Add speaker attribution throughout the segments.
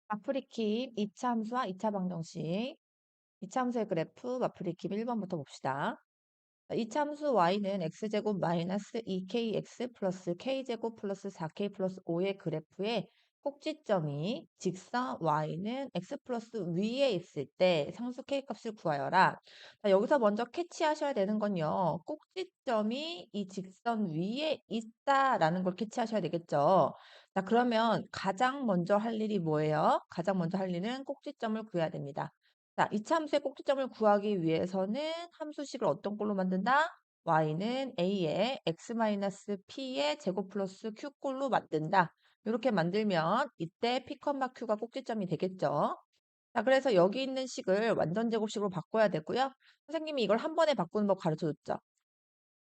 Speaker 1: 마프리킴 2차 함수와 2차 방정식. 2차 함수의 그래프 마프리킴 1번부터 봅시다. 2차 함수 y는 x제곱 마이너스 2kx 플러스 k제곱 플러스 4k 플러스 5의 그래프의 꼭지점이 직선 y는 x 플러스 위에 있을 때 상수 k 값을 구하여라. 자, 여기서 먼저 캐치하셔야 되는 건요. 꼭지점이 이 직선 위에 있다라는 걸 캐치하셔야 되겠죠. 자, 그러면 가장 먼저 할 일이 뭐예요? 가장 먼저 할 일은 꼭지점을 구해야 됩니다. 자, 이차 함수의 꼭지점을 구하기 위해서는 함수식을 어떤 꼴로 만든다? y는 a의 x-p의 제곱 플러스 q꼴로 만든다. 이렇게 만들면 이때 p, q가 꼭지점이 되겠죠. 자, 그래서 여기 있는 식을 완전 제곱식으로 바꿔야 되고요. 선생님이 이걸 한 번에 바꾸는 법 가르쳐 줬죠.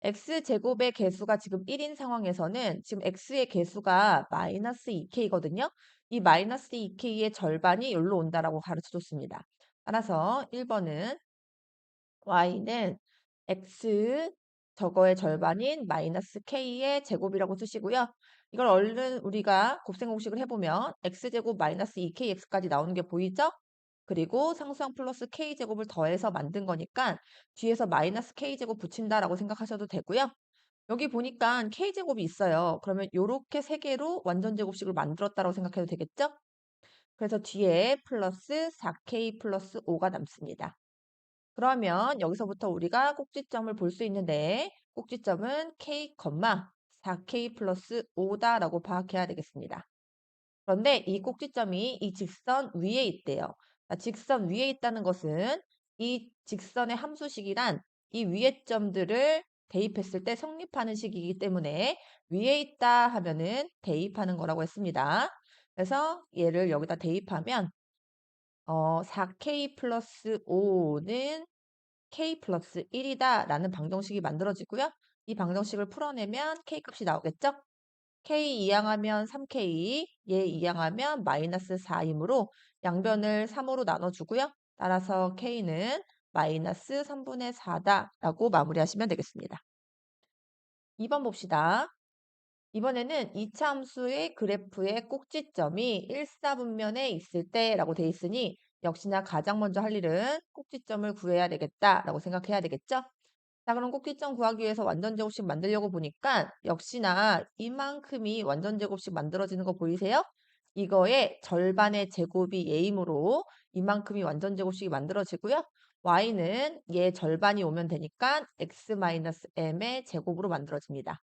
Speaker 1: x제곱의 개수가 지금 1인 상황에서는 지금 x의 개수가 마이너스 2k거든요. 이 마이너스 2k의 절반이 여기로 온다라고 가르쳐 줬습니다. 따라서 1번은 y는 x 저거의 절반인 마이너스 k의 제곱이라고 쓰시고요. 이걸 얼른 우리가 곱셈공식을 해보면 x제곱 마이너스 2kx까지 나오는 게 보이죠? 그리고 상수항 플러스 k제곱을 더해서 만든 거니까 뒤에서 마이너스 k제곱 붙인다라고 생각하셔도 되고요. 여기 보니까 k제곱이 있어요. 그러면 요렇게 세 개로 완전 제곱식을 만들었다고 생각해도 되겠죠? 그래서 뒤에 플러스 4k 플러스 5가 남습니다. 그러면 여기서부터 우리가 꼭지점을 볼 수 있는데 꼭지점은 k, 4k 플러스 5다라고 파악해야 되겠습니다. 그런데 이 꼭지점이 이 직선 위에 있대요. 직선 위에 있다는 것은 이 직선의 함수식이란 이 위의 점들을 대입했을 때 성립하는 식이기 때문에 위에 있다 하면은 대입하는 거라고 했습니다. 그래서 얘를 여기다 대입하면 4k 플러스 5는 k 플러스 1이다 라는 방정식이 만들어지고요. 이 방정식을 풀어내면 k 값이 나오겠죠? k 이항하면 3k, 얘 이항하면 마이너스 4이므로 양변을 3으로 나눠주고요. 따라서 k는 마이너스 3분의 4다라고 마무리하시면 되겠습니다. 2번 봅시다. 이번에는 이차 함수의 그래프의 꼭지점이 1사분면에 있을 때라고 돼 있으니 역시나 가장 먼저 할 일은 꼭지점을 구해야 되겠다라고 생각해야 되겠죠? 자, 그럼 꼭지점 구하기 위해서 완전 제곱식 만들려고 보니까 역시나 이만큼이 완전 제곱식 만들어지는 거 보이세요? 이거의 절반의 제곱이 얘이므로 이만큼이 완전 제곱식이 만들어지고요. y는 얘 절반이 오면 되니까 x-m의 제곱으로 만들어집니다.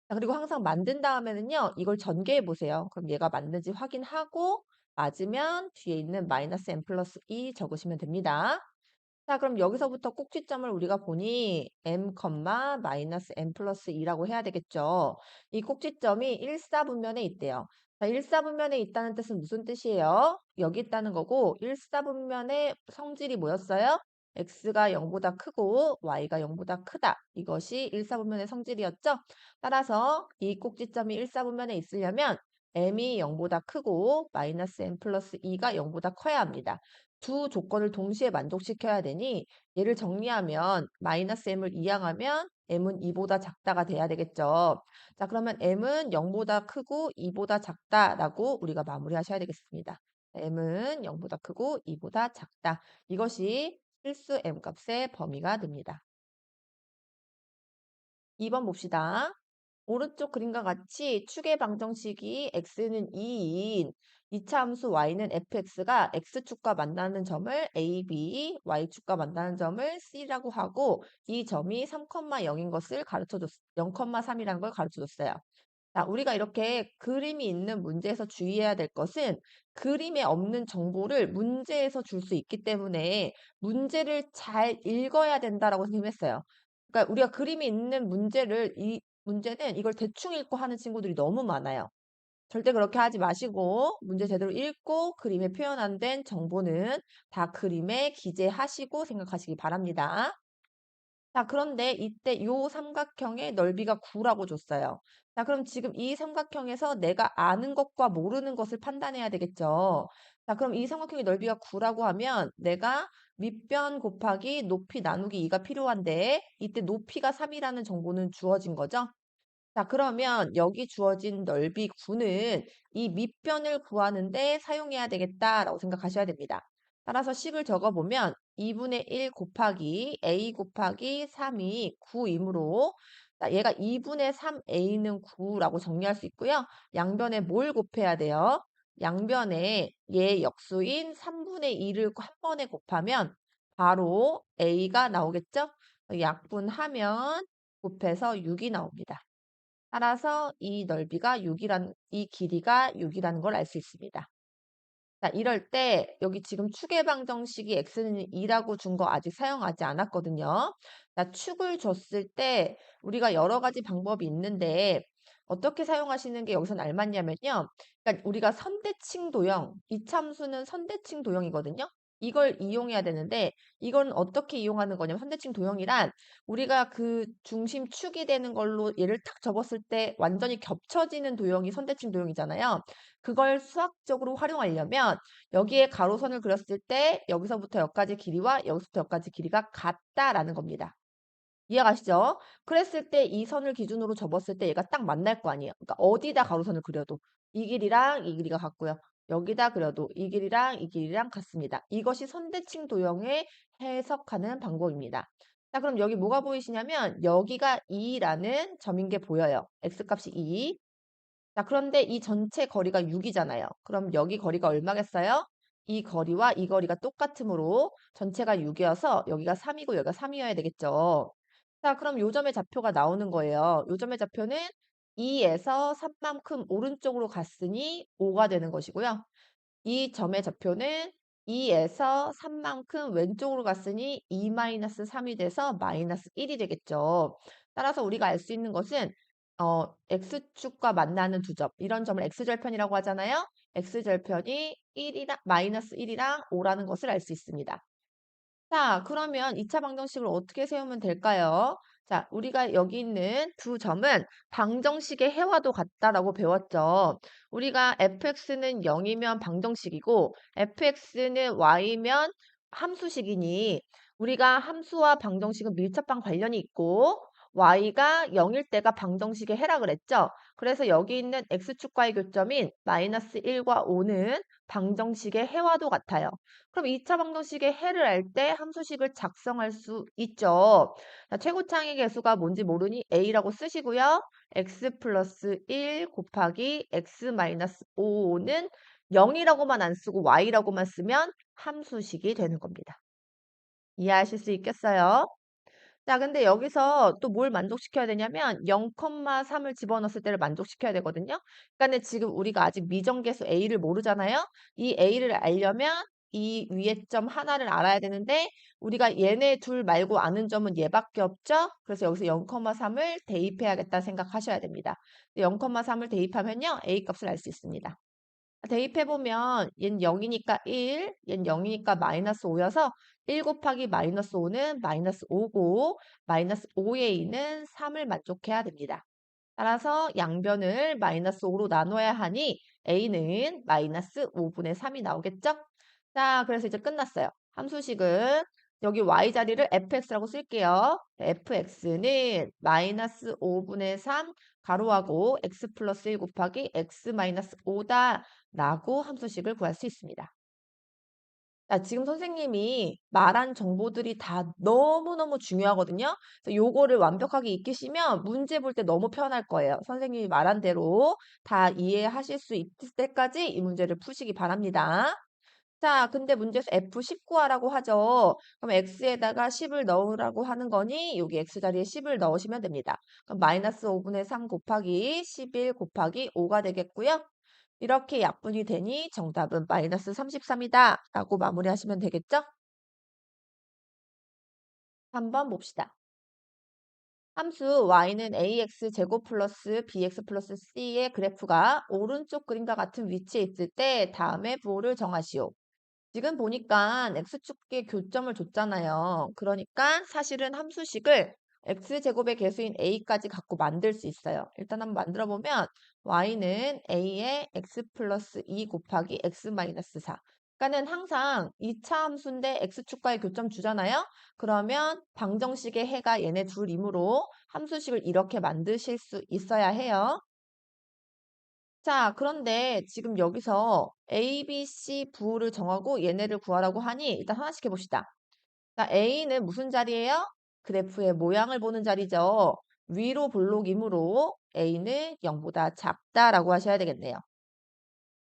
Speaker 1: 자, 그리고 항상 만든 다음에는요, 이걸 전개해 보세요. 그럼 얘가 맞는지 확인하고 맞으면 뒤에 있는 마이너스 m 플러스 2 적으시면 됩니다. 자, 그럼 여기서부터 꼭지점을 우리가 보니 m, 마이너스 m 플러스 2라고 해야 되겠죠. 이 꼭지점이 1사분면에 있대요. 자, 1사분면에 있다는 뜻은 무슨 뜻이에요? 여기 있다는 거고 1사분면의 성질이 뭐였어요? x가 0보다 크고 y가 0보다 크다. 이것이 1사분면의 성질이었죠. 따라서 이 꼭지점이 1사분면에 있으려면 m이 0보다 크고 마이너스 m 플러스 2가 0보다 커야 합니다. 두 조건을 동시에 만족시켜야 되니 얘를 정리하면 마이너스 m을 이항하면 m은 2보다 작다가 돼야 되겠죠. 자, 그러면 m은 0보다 크고 2보다 작다라고 우리가 마무리하셔야 되겠습니다. m은 0보다 크고 2보다 작다. 이것이 필수 m 값의 범위가 됩니다. 2번 봅시다. 오른쪽 그림과 같이 축의 방정식이 x는 2인 이차 함수 y는 fx가 x축과 만나는 점을 a, b, y축과 만나는 점을 c라고 하고 이 점이 3,0인 것을 가르쳐줬, 0,3이라는 걸 가르쳐줬어요. 자, 우리가 이렇게 그림이 있는 문제에서 주의해야 될 것은 그림에 없는 정보를 문제에서 줄 수 있기 때문에 문제를 잘 읽어야 된다라고 선생님했어요. 그러니까 우리가 그림이 있는 문제를 이 문제는 이걸 대충 읽고 하는 친구들이 너무 많아요. 절대 그렇게 하지 마시고 문제 제대로 읽고 그림에 표현 안 된 정보는 다 그림에 기재하시고 생각하시기 바랍니다. 자, 그런데 이때 요 삼각형의 넓이가 9라고 줬어요. 자, 그럼 지금 이 삼각형에서 내가 아는 것과 모르는 것을 판단해야 되겠죠. 자, 그럼 이 삼각형의 넓이가 9라고 하면 내가 밑변 곱하기 높이 나누기 2가 필요한데 이때 높이가 3이라는 정보는 주어진 거죠. 자, 그러면 여기 주어진 넓이 9는 이 밑변을 구하는데 사용해야 되겠다라고 생각하셔야 됩니다. 따라서 식을 적어보면 2분의 1 곱하기 a 곱하기 3이 9이므로 얘가 2분의 3a는 9라고 정리할 수 있고요. 양변에 뭘 곱해야 돼요? 양변에 얘 역수인 3분의 2를 한 번에 곱하면 바로 a가 나오겠죠? 약분하면 곱해서 6이 나옵니다. 따라서 이 넓이가 6이란, 이 길이가 6이라는 걸 알 수 있습니다. 자, 이럴 때 여기 지금 축의 방정식이 x는 2라고 준 거 아직 사용하지 않았거든요. 자, 축을 줬을 때 우리가 여러 가지 방법이 있는데 어떻게 사용하시는 게 여기서 알맞냐면요. 그러니까 우리가 선대칭 도형, 이참수는 선대칭 도형이거든요. 이걸 이용해야 되는데 이건 어떻게 이용하는 거냐면 선대칭 도형이란 우리가 그 중심 축이 되는 걸로 얘를 탁 접었을 때 완전히 겹쳐지는 도형이 선대칭 도형이잖아요. 그걸 수학적으로 활용하려면 여기에 가로선을 그렸을 때 여기서부터 여기까지 길이와 여기서부터 여기까지 길이가 같다라는 겁니다. 이해가시죠? 그랬을 때 이 선을 기준으로 접었을 때 얘가 딱 만날 거 아니에요. 그러니까 어디다 가로선을 그려도 이 길이랑 이 길이가 같고요. 여기다 그려도 이 길이랑 이 길이랑 같습니다. 이것이 선대칭 도형의 해석하는 방법입니다. 자, 그럼 여기 뭐가 보이시냐면 여기가 2라는 점인 게 보여요. x값이 2. 자, 그런데 이 전체 거리가 6이잖아요. 그럼 여기 거리가 얼마겠어요? 이 거리와 이 거리가 똑같으므로 전체가 6이어서 여기가 3이고 여기가 3이어야 되겠죠. 자, 그럼 요점의 좌표가 나오는 거예요. 요점의 좌표는 2에서 3만큼 오른쪽으로 갔으니 5가 되는 것이고요. 이 점의 좌표는 2에서 3만큼 왼쪽으로 갔으니 2-3이 돼서 마이너스 1이 되겠죠. 따라서 우리가 알 수 있는 것은 x축과 만나는 두 점, 이런 점을 x절편이라고 하잖아요. x절편이 1이랑 마이너스 1이랑 5라는 것을 알 수 있습니다. 자, 그러면 2차 방정식을 어떻게 세우면 될까요? 자, 우리가 여기 있는 두 점은 방정식의 해와도 같다라고 배웠죠. 우리가 fx는 0이면 방정식이고 fx는 y면 함수식이니 우리가 함수와 방정식은 밀접한 관련이 있고 y가 0일 때가 방정식의 해라 그랬죠. 그래서 여기 있는 x축과의 교점인 마이너스 1과 5는 방정식의 해와도 같아요. 그럼 2차 방정식의 해를 알 때 함수식을 작성할 수 있죠. 자, 최고창의 개수가 뭔지 모르니 a라고 쓰시고요. x 플러스 1 곱하기 x 마이너스 5는 0이라고만 안 쓰고 y라고만 쓰면 함수식이 되는 겁니다. 이해하실 수 있겠어요? 자, 근데 여기서 또 뭘 만족시켜야 되냐면 0,3을 집어넣었을 때를 만족시켜야 되거든요. 그러니까 지금 우리가 아직 미정계수 a를 모르잖아요. 이 a를 알려면 이 위에 점 하나를 알아야 되는데 우리가 얘네 둘 말고 아는 점은 얘밖에 없죠. 그래서 여기서 0,3을 대입해야겠다 생각하셔야 됩니다. 0,3을 대입하면요. a 값을 알 수 있습니다. 대입해보면 얘는 0이니까 1, 얘는 0이니까 마이너스 5여서 1 곱하기 마이너스 5는 마이너스 5고 마이너스 5의 2는 3을 만족해야 됩니다. 따라서 양변을 마이너스 5로 나눠야 하니 a는 마이너스 5분의 3이 나오겠죠? 자, 그래서 이제 끝났어요. 함수식은 여기 y 자리를 fx라고 쓸게요. fx는 마이너스 5분의 3 가로하고 x 플러스 1 곱하기 x 마이너스 5다 라고 함수식을 구할 수 있습니다. 자, 지금 선생님이 말한 정보들이 다 너무너무 중요하거든요. 그래서 요거를 완벽하게 익히시면 문제 볼 때 너무 편할 거예요. 선생님이 말한 대로 다 이해하실 수 있을 때까지 이 문제를 푸시기 바랍니다. 자, 근데 문제에서 F19하라고 하죠. 그럼 X에다가 10을 넣으라고 하는 거니 여기 X 자리에 10을 넣으시면 됩니다. 그럼 마이너스 5분의 3 곱하기 11 곱하기 5가 되겠고요. 이렇게 약분이 되니 정답은 마이너스 33이다 라고 마무리하시면 되겠죠? 한번 봅시다. 함수 y는 ax 제곱 플러스 bx 플러스 c의 그래프가 오른쪽 그림과 같은 위치에 있을 때 다음에 부호를 정하시오. 지금 보니까 x축의 교점을 줬잖아요. 그러니까 사실은 함수식을 x제곱의 개수인 a까지 갖고 만들 수 있어요. 일단 한번 만들어 보면 y는 a에 x 플러스 2 곱하기 x 마이너스 4. 그러니까는 항상 2차 함수인데 x축과의 교점 주잖아요. 그러면 방정식의 해가 얘네 둘이므로 함수식을 이렇게 만드실 수 있어야 해요. 자, 그런데 지금 여기서 A, B, C 부호를 정하고 얘네를 구하라고 하니 일단 하나씩 해봅시다. 자, A는 무슨 자리예요? 그래프의 모양을 보는 자리죠. 위로 볼록이므로 A는 0보다 작다라고 하셔야 되겠네요.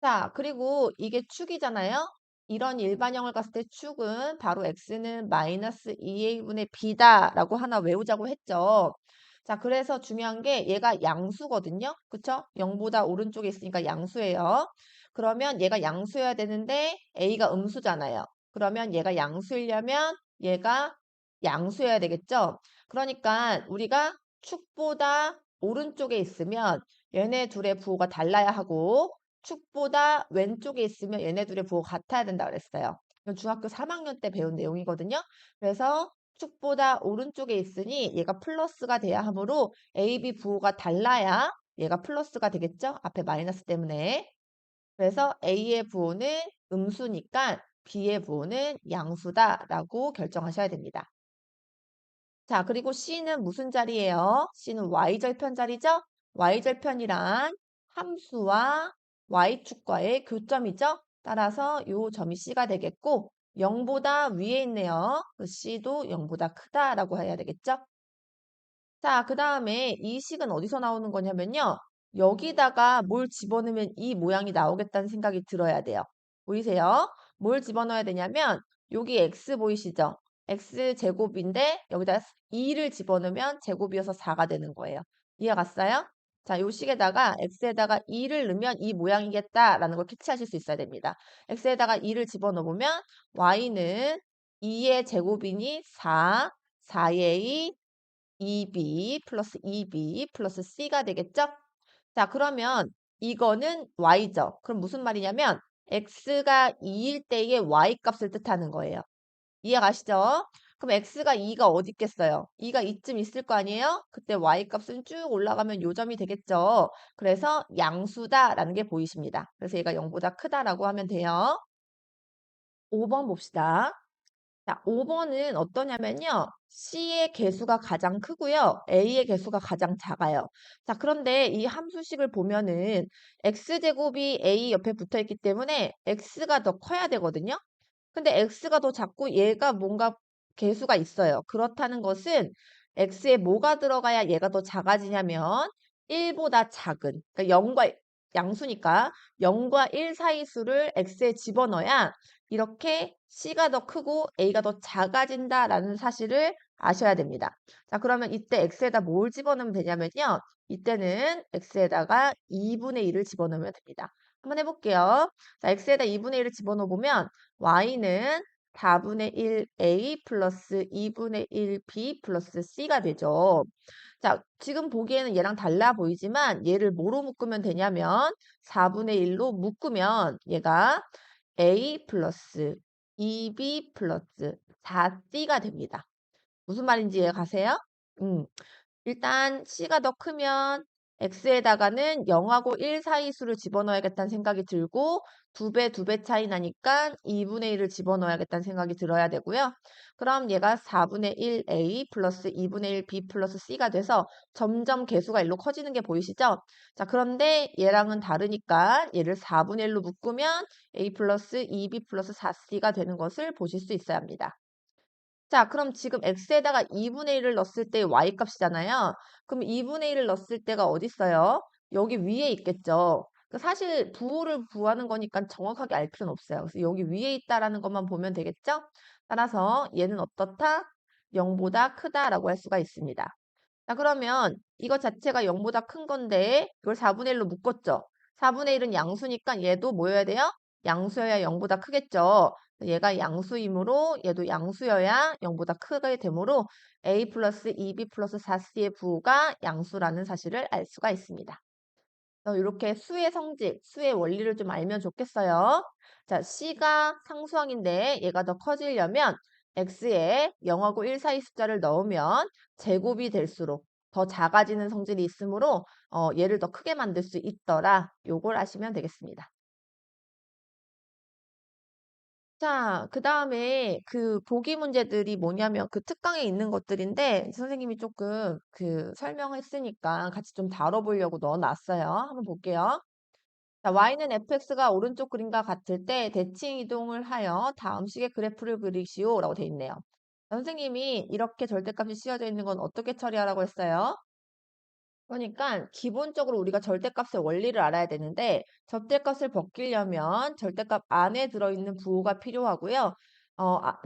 Speaker 1: 자, 그리고 이게 축이잖아요. 이런 일반형을 갔을 때 축은 바로 x는 마이너스 2a분의 b다라고 하나 외우자고 했죠. 자, 그래서 중요한 게 얘가 양수거든요. 그쵸? 0보다 오른쪽에 있으니까 양수예요. 그러면 얘가 양수여야 되는데 a가 음수잖아요. 그러면 얘가 양수이려면 얘가 양수여야 되겠죠? 그러니까 우리가 축보다 오른쪽에 있으면 얘네 둘의 부호가 달라야 하고 축보다 왼쪽에 있으면 얘네 둘의 부호가 같아야 된다 그랬어요. 이건 중학교 3학년 때 배운 내용이거든요. 그래서 축보다 오른쪽에 있으니 얘가 플러스가 돼야 하므로 A, B 부호가 달라야 얘가 플러스가 되겠죠? 앞에 마이너스 때문에. 그래서 A의 부호는 음수니까 B의 부호는 양수다라고 결정하셔야 됩니다. 자, 그리고 C는 무슨 자리예요? C는 Y절편 자리죠? Y절편이란 함수와 Y축과의 교점이죠? 따라서 요 점이 C가 되겠고 0보다 위에 있네요. 그 C도 0보다 크다라고 해야 되겠죠? 자, 그 다음에 이 식은 어디서 나오는 거냐면요. 여기다가 뭘 집어넣으면 이 모양이 나오겠다는 생각이 들어야 돼요. 보이세요? 뭘 집어넣어야 되냐면 여기 x 보이시죠? x 제곱인데 여기다 2를 집어넣으면 제곱이어서 4가 되는 거예요. 이해 갔어요? 자, 요 식에다가 x에다가 2를 넣으면 이 모양이겠다라는 걸 캐치하실 수 있어야 됩니다. x에다가 2를 집어넣으면 y는 2의 제곱이니 4, 4의 2, 2b 플러스 2b 플러스 c가 되겠죠? 자, 그러면 이거는 y죠. 그럼 무슨 말이냐면 x가 2일 때의 y 값을 뜻하는 거예요. 이해 가시죠? 그럼 x가 2가 어디 있겠어요? 2가 이쯤 있을 거 아니에요? 그때 y 값은 쭉 올라가면 요점이 되겠죠. 그래서 양수다라는 게 보이십니다. 그래서 얘가 0보다 크다라고 하면 돼요. 5번 봅시다. 자, 5번은 어떠냐면요. C의 개수가 가장 크고요. A의 개수가 가장 작아요. 자, 그런데 이 함수식을 보면은 X제곱이 A 옆에 붙어 있기 때문에 X가 더 커야 되거든요. 근데 X가 더 작고 얘가 뭔가 개수가 있어요. 그렇다는 것은 X에 뭐가 들어가야 얘가 더 작아지냐면 1보다 작은, 그러니까 0과 양수니까 0과 1 사이 수를 X에 집어넣어야 이렇게 C가 더 크고 A가 더 작아진다라는 사실을 아셔야 됩니다. 자, 그러면 이때 X에다 뭘 집어넣으면 되냐면요. 이때는 X에다가 2분의 1을 집어넣으면 됩니다. 한번 해볼게요. 자, X에다 2분의 1을 집어넣으면 y는 4분의 1a 플러스 2분의 1b 플러스 c가 되죠. 자, 지금 보기에는 얘랑 달라 보이지만 얘를 뭐로 묶으면 되냐면 4분의 1로 묶으면 얘가 a 플러스 2b 플러스 4c가 됩니다. 무슨 말인지 이해 가세요? 일단 C가 더 크면 X에다가는 0하고 1 사이 수를 집어넣어야겠다는 생각이 들고 2배, 2배 차이 나니까 2분의 1을 집어넣어야겠다는 생각이 들어야 되고요. 그럼 얘가 4분의 1A 플러스 2분의 1B 플러스 C가 돼서 점점 개수가 1로 커지는 게 보이시죠? 자, 그런데 얘랑은 다르니까 얘를 4분의 1로 묶으면 A 플러스 2B 플러스 4C가 되는 것을 보실 수 있어야 합니다. 자, 그럼 지금 x에다가 2분의 1을 넣었을 때 y 값이잖아요. 그럼 2분의 1을 넣었을 때가 어디 있어요? 여기 위에 있겠죠. 사실 부호를 구하는 거니까 정확하게 알 필요는 없어요. 그래서 여기 위에 있다라는 것만 보면 되겠죠? 따라서 얘는 어떻다? 0보다 크다라고 할 수가 있습니다. 자, 그러면 이거 자체가 0보다 큰 건데 이걸 4분의 1로 묶었죠. 4분의 1은 양수니까 얘도 뭐여야 돼요? 양수여야 0보다 크겠죠. 얘가 양수이므로 얘도 양수여야 0보다 크게 되므로 a 플러스 2b 플러스 4c의 부호가 양수라는 사실을 알 수가 있습니다. 이렇게 수의 성질, 수의 원리를 좀 알면 좋겠어요. 자, C가 상수항인데 얘가 더 커지려면 X에 0하고 1 사이 숫자를 넣으면 제곱이 될수록 더 작아지는 성질이 있으므로 얘를 더 크게 만들 수 있더라. 요걸 아시면 되겠습니다. 자, 그다음에 그 보기 문제들이 뭐냐면 그 특강에 있는 것들인데 선생님이 조금 그 설명했으니까 같이 좀 다뤄보려고 넣어놨어요. 한번 볼게요. 자, y는 fx가 오른쪽 그림과 같을 때 대칭 이동을 하여 다음 식의 그래프를 그리시오라고 돼 있네요. 선생님이 이렇게 절대값이 씌워져 있는 건 어떻게 처리하라고 했어요? 그러니까 기본적으로 우리가 절대값의 원리를 알아야 되는데 절대값을 벗기려면 절대값 안에 들어있는 부호가 필요하고요.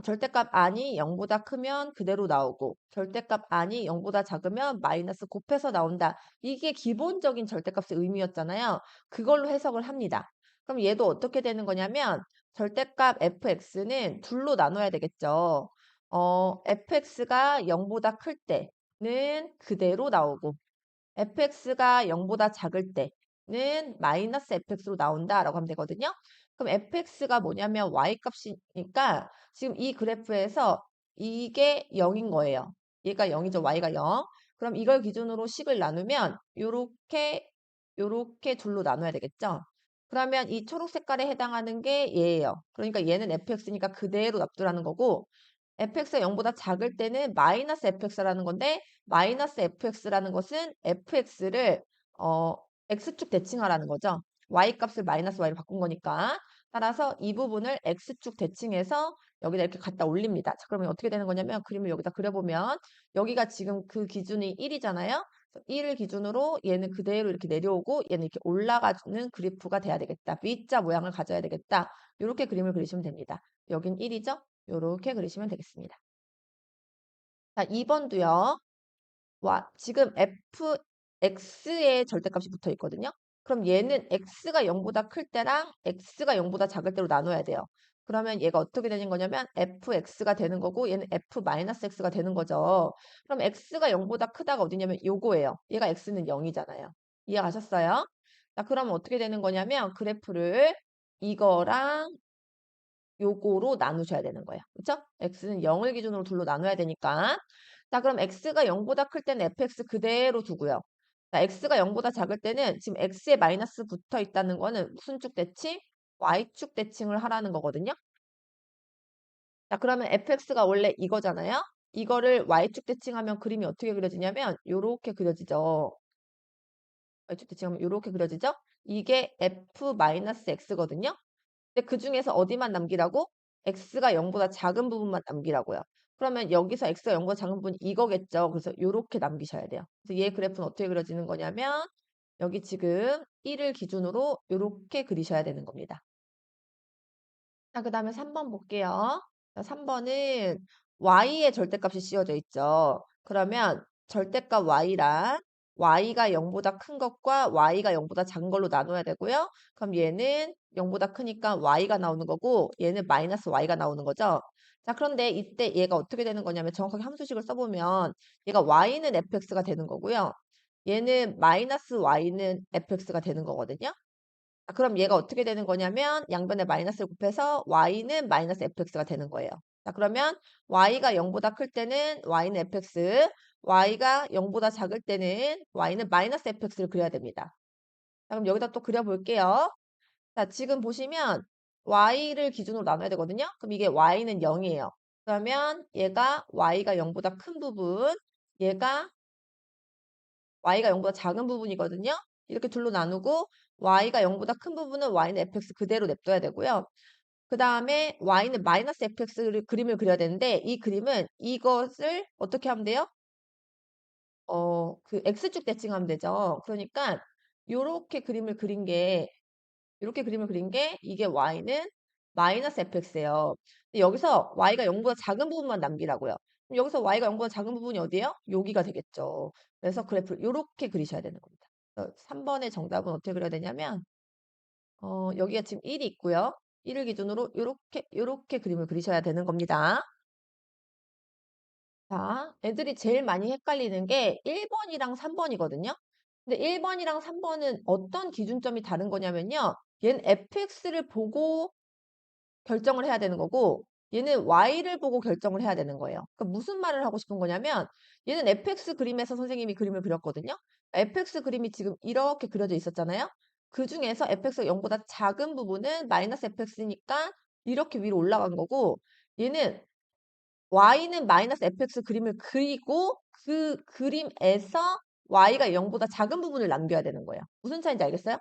Speaker 1: 절대값 안이 0보다 크면 그대로 나오고 절대값 안이 0보다 작으면 마이너스 곱해서 나온다. 이게 기본적인 절대값의 의미였잖아요. 그걸로 해석을 합니다. 그럼 얘도 어떻게 되는 거냐면 절대값 fx는 둘로 나눠야 되겠죠. fx가 0보다 클 때는 그대로 나오고 fx가 0보다 작을 때는 마이너스 fx로 나온다라고 하면 되거든요. 그럼 fx가 뭐냐면 y값이니까 지금 이 그래프에서 이게 0인 거예요. 얘가 0이죠. y가 0. 그럼 이걸 기준으로 식을 나누면 요렇게 둘로 나눠야 되겠죠. 그러면 이 초록 색깔에 해당하는 게 얘예요. 그러니까 얘는 fx니까 그대로 납두라는 거고 fx가 0보다 작을 때는 마이너스 fx라는 건데 마이너스 fx라는 것은 fx를 어, x축 대칭하라는 거죠. y값을 마이너스 y로 바꾼 거니까. 따라서 이 부분을 x축 대칭해서 여기다 이렇게 갖다 올립니다. 자, 그러면 어떻게 되는 거냐면 그림을 여기다 그려보면 여기가 지금 그 기준이 1이잖아요. 1을 기준으로 얘는 그대로 이렇게 내려오고 얘는 이렇게 올라가는 그래프가 돼야 되겠다. V자 모양을 가져야 되겠다. 이렇게 그림을 그리시면 됩니다. 여긴 1이죠? 이렇게 그리시면 되겠습니다. 자, 2번도요. 지금 fx의 절대값이 붙어 있거든요. 그럼 얘는 x가 0보다 클 때랑 x가 0보다 작을 때로 나눠야 돼요. 그러면 얘가 어떻게 되는 거냐면 fx가 되는 거고 얘는 f-x가 되는 거죠. 그럼 x가 0보다 크다가 어디냐면 요거예요. 얘가 x는 0이잖아요. 이해가셨어요? 자, 그러면 어떻게 되는 거냐면 그래프를 이거랑 요거로 나누셔야 되는 거예요. 그렇죠? x는 0을 기준으로 둘로 나눠야 되니까. 자, 그럼 x가 0보다 클 때는 fx 그대로 두고요. 자, x가 0보다 작을 때는 지금 x에 마이너스 붙어 있다는 거는 무슨 쭉 대칭? y축 대칭을 하라는 거거든요. 자, 그러면 fx가 원래 이거잖아요. 이거를 y축 대칭하면 그림이 어떻게 그려지냐면 요렇게 그려지죠. y축 대칭하면 요렇게 그려지죠. 이게 f-x거든요. 근데 그 중에서 어디만 남기라고? x가 0보다 작은 부분만 남기라고요. 그러면 여기서 x가 0보다 작은 부분이 이거겠죠. 그래서 이렇게 남기셔야 돼요. 그래서 얘 그래프는 어떻게 그려지는 거냐면 여기 지금 1을 기준으로 이렇게 그리셔야 되는 겁니다. 자, 그 다음에 3번 볼게요. 3번은 y의 절대값이 씌워져 있죠. 그러면 절대값 y랑 y가 0보다 큰 것과 y가 0보다 작은 걸로 나눠야 되고요. 그럼 얘는 0보다 크니까 y가 나오는 거고 얘는 마이너스 y가 나오는 거죠. 자, 그런데 이때 얘가 어떻게 되는 거냐면 정확하게 함수식을 써보면 얘가 y는 fx가 되는 거고요. 얘는 마이너스 y는 fx가 되는 거거든요. 그럼 얘가 어떻게 되는 거냐면 양변에 마이너스를 곱해서 y는 마이너스 fx가 되는 거예요. 자, 그러면 y가 0보다 클 때는 y는 fx, y가 0보다 작을 때는 y는 마이너스 fx를 그려야 됩니다. 자, 그럼 여기다 또 그려볼게요. 자, 지금 보시면 y를 기준으로 나눠야 되거든요. 그럼 이게 y는 0이에요. 그러면 얘가 y가 0보다 큰 부분, 얘가 y가 0보다 작은 부분이거든요. 이렇게 둘로 나누고 y가 0보다 큰 부분은 y는 fx 그대로 냅둬야 되고요. 그 다음에 y는 마이너스 fx를 그림을 그려야 되는데 이 그림은 이것을 어떻게 하면 돼요? 그 x축 대칭하면 되죠. 그러니까 요렇게 그림을 그린 게 이렇게 그림을 그린 게 이게 y는 마이너스 fx예요. 근데 여기서 y가 0보다 작은 부분만 남기라고요. 그럼 여기서 y가 0보다 작은 부분이 어디예요? 여기가 되겠죠. 그래서 그래프를 이렇게 그리셔야 되는 겁니다. 3번의 정답은 어떻게 그려야 되냐면 여기가 지금 1이 있고요. 1을 기준으로 이렇게 그림을 그리셔야 되는 겁니다. 자, 애들이 제일 많이 헷갈리는 게 1번이랑 3번이거든요. 근데 1번이랑 3번은 어떤 기준점이 다른 거냐면요. 얘는 fx를 보고 결정을 해야 되는 거고 얘는 y를 보고 결정을 해야 되는 거예요. 그러니까 무슨 말을 하고 싶은 거냐면 얘는 fx 그림에서 선생님이 그림을 그렸거든요. fx 그림이 지금 이렇게 그려져 있었잖아요. 그 중에서 fx가 0보다 작은 부분은 마이너스 fx니까 이렇게 위로 올라간 거고 얘는 y는 마이너스 fx 그림을 그리고 그 그림에서 y가 0보다 작은 부분을 남겨야 되는 거예요. 무슨 차이인지 알겠어요?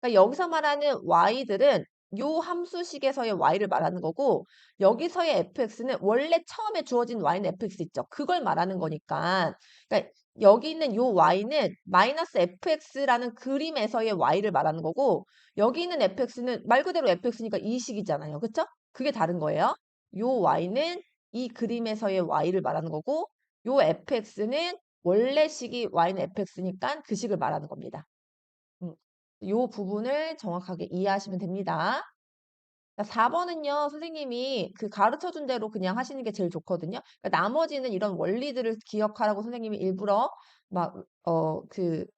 Speaker 1: 그러니까 여기서 말하는 y들은 요 함수식에서의 y를 말하는 거고 여기서의 fx는 원래 처음에 주어진 y는 fx 있죠. 그걸 말하는 거니까 그러니까 여기 있는 요 y는 마이너스 fx라는 그림에서의 y를 말하는 거고 여기 있는 fx는 말 그대로 fx니까 이 식이잖아요. 그쵸? 그게 다른 거예요. 요 y는 이 그림에서의 y를 말하는 거고 요 fx는 원래 식이 y는 fx니까 그 식을 말하는 겁니다. 요 부분을 정확하게 이해하시면 됩니다. 4번은요, 선생님이 그 가르쳐 준 대로 그냥 하시는 게 제일 좋거든요. 그러니까 나머지는 이런 원리들을 기억하라고 선생님이 일부러 막,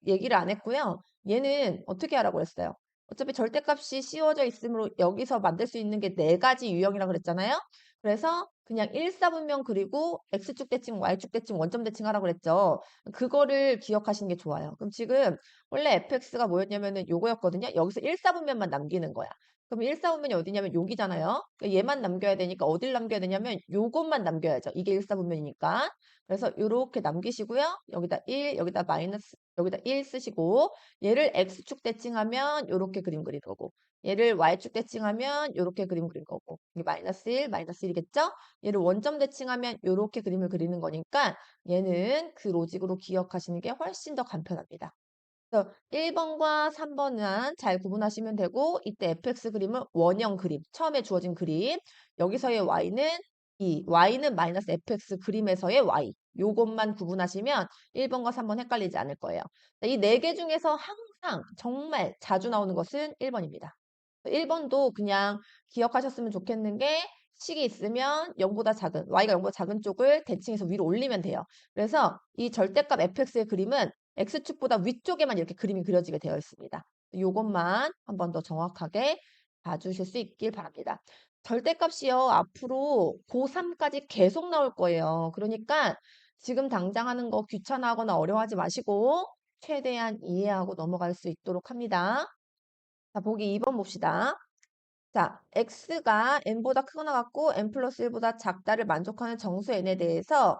Speaker 1: 얘기를 안 했고요. 얘는 어떻게 하라고 했어요? 어차피 절대값이 씌워져 있으므로 여기서 만들 수 있는 게 네 가지 유형이라고 그랬잖아요. 그래서 그냥 일사분면 그리고 X축 대칭, Y축 대칭, 원점 대칭 하라고 그랬죠. 그거를 기억하시는 게 좋아요. 그럼 지금 원래 fx가 뭐였냐면은 요거였거든요. 여기서 일사분면만 남기는 거야. 그럼 일사분면이 어디냐면 여기잖아요. 그러니까 얘만 남겨야 되니까 어딜 남겨야 되냐면 요것만 남겨야죠. 이게 일사분면이니까. 그래서 요렇게 남기시고요. 여기다 1, 여기다 마이너스, 여기다 1 쓰시고 얘를 x축 대칭하면 요렇게 그림 그릴 거고 얘를 y축 대칭하면 요렇게 그림 그릴 거고 이게 마이너스 1, 마이너스 1이겠죠? 얘를 원점 대칭하면 요렇게 그림을 그리는 거니까 얘는 그 로직으로 기억하시는 게 훨씬 더 간편합니다. 그래서 1번과 3번은 잘 구분하시면 되고 이때 fx 그림은 원형 그림, 처음에 주어진 그림. 여기서의 y는 y는 마이너스 fx 그림에서의 y. 요것만 구분하시면 1번과 3번 헷갈리지 않을 거예요. 이 네 개 중에서 항상 정말 자주 나오는 것은 1번입니다. 1번도 그냥 기억하셨으면 좋겠는 게 식이 있으면 0보다 작은, y가 0보다 작은 쪽을 대칭해서 위로 올리면 돼요. 그래서 이 절대값 fx의 그림은 x축보다 위쪽에만 이렇게 그림이 그려지게 되어 있습니다. 요것만 한 번 더 정확하게 봐주실 수 있길 바랍니다. 절대값이요. 앞으로 고3까지 계속 나올 거예요. 그러니까 지금 당장 하는 거 귀찮아하거나 어려워하지 마시고 최대한 이해하고 넘어갈 수 있도록 합니다. 자, 보기 2번 봅시다. 자, x가 n보다 크거나 같고 n 플러스 1보다 작다를 만족하는 정수 n에 대해서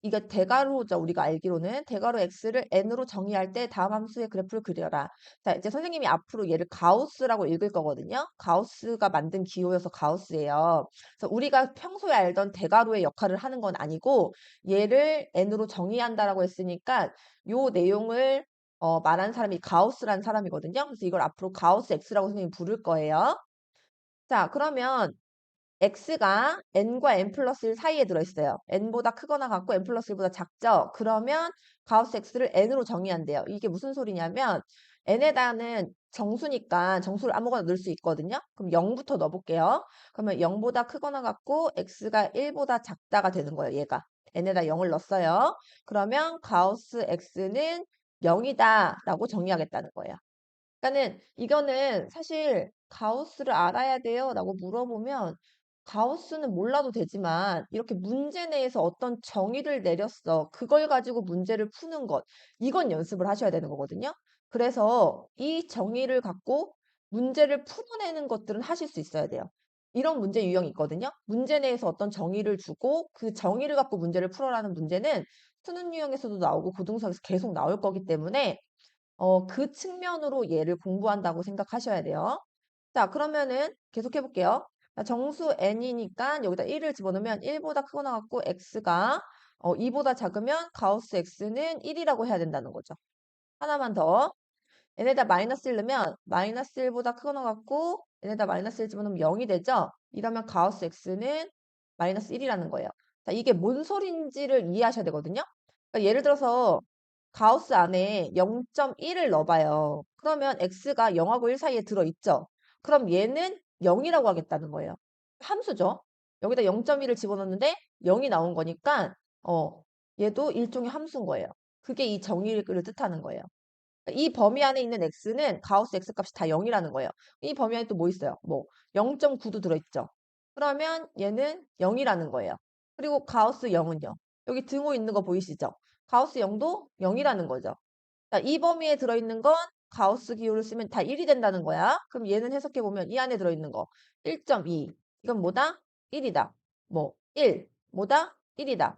Speaker 1: 이거 대괄호죠. 우리가 알기로는 대괄호 x를 n으로 정의할 때 다음 함수의 그래프를 그려라. 자, 이제 선생님이 앞으로 얘를 가우스라고 읽을 거거든요. 가우스가 만든 기호여서 가우스예요. 그래서 우리가 평소에 알던 대괄호의 역할을 하는 건 아니고 얘를 n으로 정의한다라고 했으니까 요 내용을 말한 사람이 가우스라는 사람이거든요. 그래서 이걸 앞으로 가우스 x라고 선생님이 부를 거예요. 자, 그러면 x가 n과 n 플러스 1 사이에 들어있어요. n보다 크거나 같고 n 플러스 1보다 작죠? 그러면 가우스 x를 n으로 정의한대요. 이게 무슨 소리냐면 n에다는 정수니까 정수를 아무거나 넣을 수 있거든요. 그럼 0부터 넣어볼게요. 그러면 0보다 크거나 같고 x가 1보다 작다가 되는 거예요. 얘가. n에다 0을 넣었어요. 그러면 가우스 x는 0이다 라고 정의하겠다는 거예요. 그러니까는 이거는 사실 가우스를 알아야 돼요 라고 물어보면 가우스는 몰라도 되지만 이렇게 문제 내에서 어떤 정의를 내렸어. 그걸 가지고 문제를 푸는 것. 이건 연습을 하셔야 되는 거거든요. 그래서 이 정의를 갖고 문제를 풀어내는 것들은 하실 수 있어야 돼요. 이런 문제 유형이 있거든요. 문제 내에서 어떤 정의를 주고 그 정의를 갖고 문제를 풀어라는 문제는 수능 유형에서도 나오고 고등수학에서 계속 나올 거기 때문에 그 측면으로 얘를 공부한다고 생각하셔야 돼요. 자, 그러면은 계속 해볼게요. 자, 정수 n이니까 여기다 1을 집어넣으면 1보다 크거나 같고 x가 2보다 작으면 가우스 x는 1이라고 해야 된다는 거죠. 하나만 더. n에다 마이너스 1 넣으면 마이너스 1보다 크거나 같고 n에다 마이너스 1 집어넣으면 0이 되죠. 이러면 가우스 x는 마이너스 1이라는 거예요. 자, 이게 뭔 소린지를 이해하셔야 되거든요. 그러니까 예를 들어서 가우스 안에 0.1을 넣어봐요. 그러면 x가 0하고 1 사이에 들어있죠. 그럼 얘는 0이라고 하겠다는 거예요. 함수죠. 여기다 0.1을 집어넣는데 0이 나온 거니까 얘도 일종의 함수인 거예요. 그게 이 정의를 뜻하는 거예요. 이 범위 안에 있는 x는 가우스 x 값이 다 0이라는 거예요. 이 범위 안에 또 뭐 있어요? 뭐 0.9도 들어있죠. 그러면 얘는 0이라는 거예요. 그리고 가우스 0은요. 여기 등호 있는 거 보이시죠? 가우스 0도 0이라는 거죠. 자, 이 범위에 들어있는 건 가우스 기호를 쓰면 다 1이 된다는 거야. 그럼 얘는 해석해보면 이 안에 들어있는 거 1.2. 이건 뭐다? 1이다. 뭐 1, 뭐다? 1이다.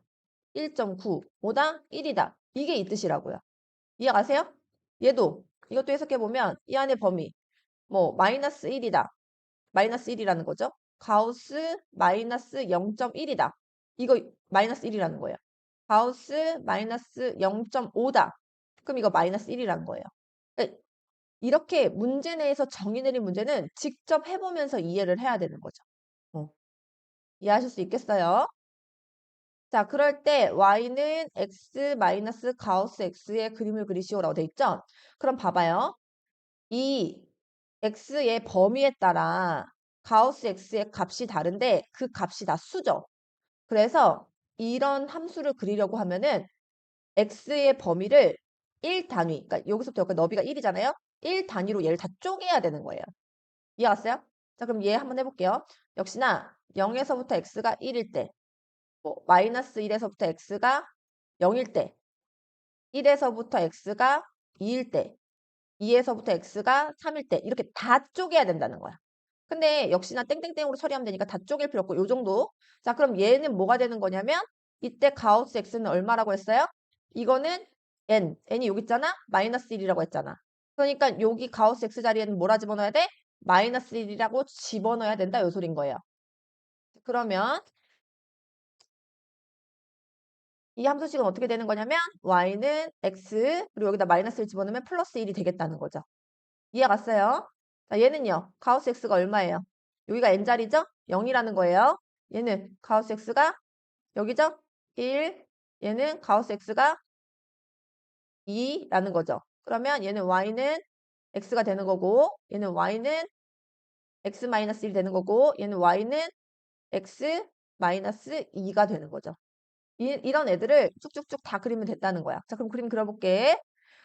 Speaker 1: 1.9, 뭐다? 1이다. 이게 이 뜻이라고요. 이해가세요? 얘도 이것도 해석해보면 이 안에 범위 뭐 마이너스 1이다. 마이너스 1이라는 거죠. 가우스 마이너스 0.1이다. 이거 마이너스 1이라는 거예요. 가우스 마이너스 0.5다. 그럼 이거 마이너스 1이라는 거예요. 그러니까 이렇게 문제 내에서 정의 내린 문제는 직접 해보면서 이해를 해야 되는 거죠. 어, 이해하실 수 있겠어요? 자, 그럴 때 y는 x 마이너스 가우스 x의 그림을 그리시오라고 돼 있죠? 그럼 봐봐요. 이 x의 범위에 따라 가우스 x의 값이 다른데 그 값이 다 수죠. 그래서 이런 함수를 그리려고 하면은 x의 범위를 1단위, 그러니까 여기서부터 여기까지 너비가 1이잖아요. 1단위로 얘를 다 쪼개야 되는 거예요. 이해갔어요? 자, 그럼 얘 한번 해볼게요. 역시나 0에서부터 x가 1일 때, 뭐 마이너스 1에서부터 x가 0일 때, 1에서부터 x가 2일 때, 2에서부터 x가 3일 때 이렇게 다 쪼개야 된다는 거야. 근데 역시나 땡땡땡으로 처리하면 되니까 다 쪼갤 필요 없고 요 정도. 자, 그럼 얘는 뭐가 되는 거냐면 이때 가우스 x는 얼마라고 했어요? 이거는 n이 여기 있잖아? 마이너스 1이라고 했잖아. 그러니까 여기 가우스 x 자리에는 뭐라 집어넣어야 돼? 마이너스 1이라고 집어넣어야 된다 요 소린 거예요. 그러면 이 함수식은 어떻게 되는 거냐면 y는 x 그리고 여기다 마이너스를 집어넣으면 플러스 1이 되겠다는 거죠. 이해 갔어요? 자, 얘는요. 가우스 x가 얼마예요? 여기가 n자리죠? 0이라는 거예요. 얘는 가우스 x가 여기죠? 1. 얘는 가우스 x가 2라는 거죠. 그러면 얘는 y는 x가 되는 거고 얘는 y는 x-1 되는 거고 얘는 y는 x-2가 되는 거죠. 이런 애들을 쭉쭉쭉 다 그리면 됐다는 거야. 자, 그럼 그림 그려볼게.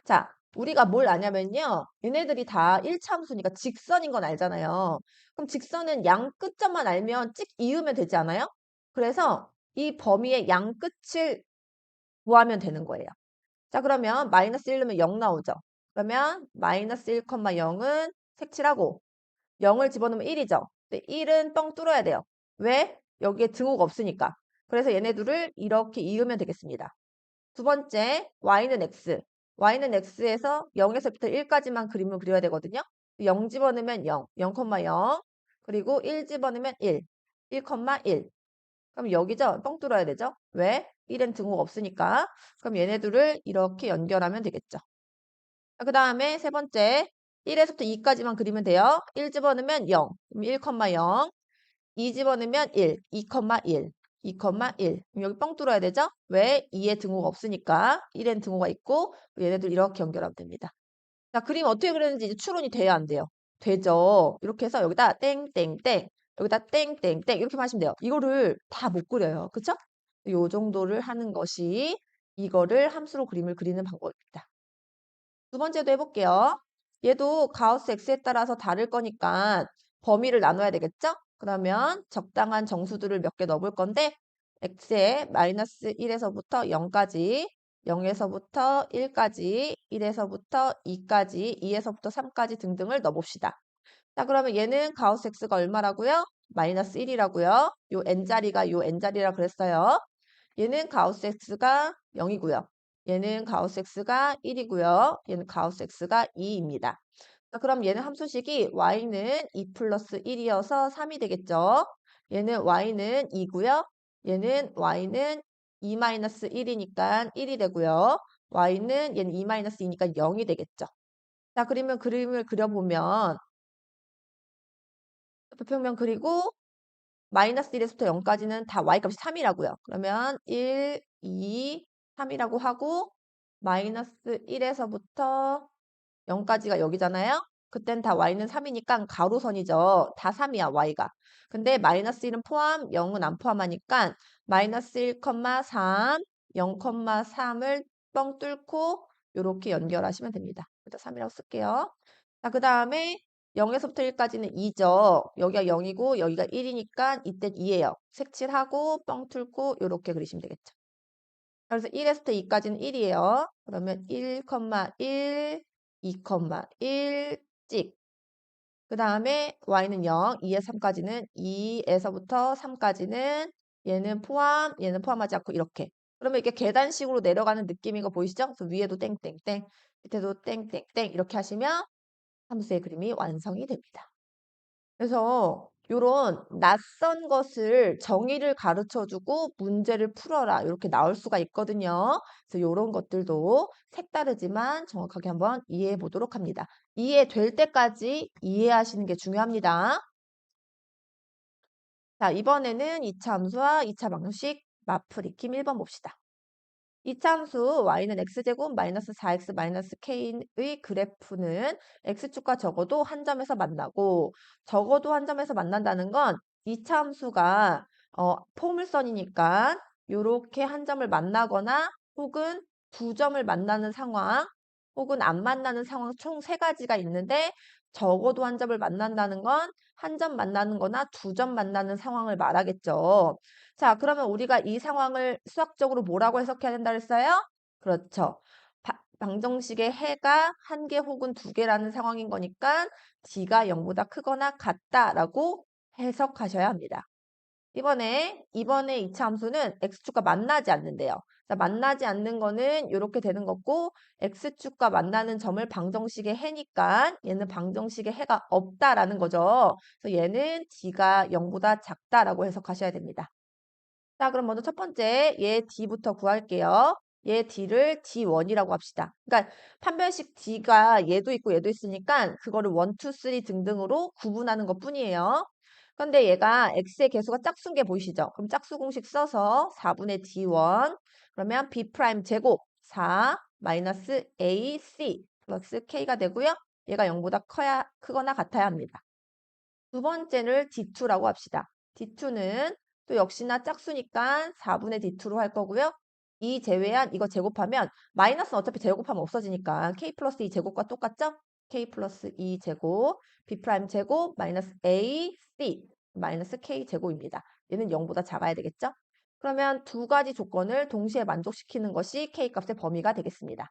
Speaker 1: 자, 우리가 뭘 아냐면요. 얘네들이 다 1차 함수니까 직선인 건 알잖아요. 그럼 직선은 양 끝점만 알면 찍 이으면 되지 않아요? 그래서 이 범위의 양 끝을 구하면 되는 거예요. 자, 그러면 마이너스 1 넣으면 0 나오죠. 그러면 마이너스 1,0은 색칠하고 0을 집어넣으면 1이죠. 근데 1은 뻥 뚫어야 돼요. 왜? 여기에 등호가 없으니까. 그래서 얘네들을 이렇게 이으면 되겠습니다. 두 번째, y는 x. y는 x에서 0에서부터 1까지만 그림을 그려야 되거든요. 0 집어넣으면 0, 0,0. 그리고 1 집어넣으면 1, 1,1. 그럼 여기죠? 뻥 뚫어야 되죠? 왜? 1엔 등호가 없으니까. 그럼 얘네들을 이렇게 연결하면 되겠죠. 그 다음에 세 번째, 1에서부터 2까지만 그리면 돼요. 1 집어넣으면 0, 그럼 1,0. 2 집어넣으면 1, 2,1, 2,1. 그럼 여기 뻥 뚫어야 되죠? 왜? 2에 등호가 없으니까. 1엔 등호가 있고 얘네들 이렇게 연결하면 됩니다. 자, 그림 어떻게 그렸는지 이제 추론이 돼야 안 돼요? 되죠. 이렇게 해서 여기다 땡땡땡, 여기다 땡땡땡 이렇게만 하시면 돼요. 이거를 다 못 그려요. 그쵸? 요 정도를 하는 것이 이거를 함수로 그림을 그리는 방법입니다. 두 번째도 해볼게요. 얘도 가우스 x에 따라서 다를 거니까 범위를 나눠야 되겠죠? 그러면 적당한 정수들을 몇 개 넣어볼 건데 x에 마이너스 1에서부터 0까지 0에서부터 1까지 1에서부터 2까지 2에서부터 3까지 등등을 넣어봅시다. 자, 그러면 얘는 가우스 x가 얼마라고요? 마이너스 1이라고요. 요 n자리가 요 n자리라 그랬어요. 얘는 가우스 x가 0이고요. 얘는 가우스 x가 1이고요. 얘는 가우스 x가 2입니다. 자, 그럼 얘는 함수식이 y는 2 플러스 1이어서 3이 되겠죠. 얘는 y는 2고요. 얘는 y는 2 마이너스 1이니까 1이 되고요. y는 얘는 2 마이너스 2니까 0이 되겠죠. 자, 그러면 그림을 그려보면 부평면 그리고 마이너스 1에서부터 0까지는 다 y값이 3이라고요. 그러면 1, 2, 3이라고 하고 마이너스 1에서부터 0까지가 여기잖아요. 그땐 다 y는 3이니까 가로선이죠. 다 3이야, y가. 근데 마이너스 1은 포함, 0은 안 포함하니까 마이너스 1,3, 0,3을 뻥 뚫고 이렇게 연결하시면 됩니다. 일단 3이라고 쓸게요. 자, 그 다음에 0에서부터 1까지는 2죠. 여기가 0이고 여기가 1이니까 이때 2예요. 색칠하고 뻥 뚫고 이렇게 그리시면 되겠죠. 그래서 1에서부터 2까지는 1이에요. 그러면 1,1, 2,1 찍. 그 다음에 y는 0, 2에서 3까지는 2에서부터 3까지는 얘는 포함하지 않고 이렇게. 그러면 이게 계단식으로 내려가는 느낌인 거 보이시죠? 그래서 위에도 땡땡땡, 밑에도 땡땡땡 이렇게 하시면 함수의 그림이 완성이 됩니다. 그래서 요런 낯선 것을 정의를 가르쳐주고 문제를 풀어라 이렇게 나올 수가 있거든요. 그래서 요런 것들도 색다르지만 정확하게 한번 이해해 보도록 합니다. 이해될 때까지 이해하시는 게 중요합니다. 자, 이번에는 이차 함수와 이차 방정식 마프리킴 1번 봅시다. 이차함수 y는 x제곱 마이너스 4x 마이너스 k의 그래프는 x축과 적어도 한 점에서 만나고 적어도 한 점에서 만난다는 건 이차함수가 포물선이니까 요렇게 한 점을 만나거나 혹은 두 점을 만나는 상황 혹은 안 만나는 상황 총 세 가지가 있는데 적어도 한 점을 만난다는 건 한 점 만나는 거나 두 점 만나는 상황을 말하겠죠. 자, 그러면 우리가 이 상황을 수학적으로 뭐라고 해석해야 된다 그랬어요? 그렇죠. 방정식의 해가 한 개 혹은 두 개라는 상황인 거니까 d가 0보다 크거나 같다라고 해석하셔야 합니다. 이번에 이차 함수는 x축과 만나지 않는데요. 자, 만나지 않는 거는 이렇게 되는 거고 x축과 만나는 점을 방정식의 해니까 얘는 방정식의 해가 없다라는 거죠. 그래서 얘는 d가 0보다 작다라고 해석하셔야 됩니다. 자, 그럼 먼저 첫 번째 얘 D부터 구할게요. 얘 D를 D1이라고 합시다. 그러니까 판별식 D가 얘도 있고 얘도 있으니까 그거를 1, 2, 3 등등으로 구분하는 것뿐이에요. 그런데 얘가 X의 개수가 짝수인 게 보이시죠? 그럼 짝수 공식 써서 4분의 D1 그러면 B 프라임 제곱 4 마이너스 AC 플러스 K가 되고요. 얘가 0보다 크거나 같아야 합니다. 두 번째를 D2라고 합시다. D2는 또 역시나 짝수니까 4분의 D2로 할 거고요. 이 제외한 이거 제곱하면 마이너스는 어차피 제곱하면 없어지니까 K 플러스 2 제곱과 똑같죠? K 플러스 2 제곱, B 프라임 제곱, 마이너스 A, C, 마이너스 K 제곱입니다. 얘는 0보다 작아야 되겠죠? 그러면 두 가지 조건을 동시에 만족시키는 것이 K 값의 범위가 되겠습니다.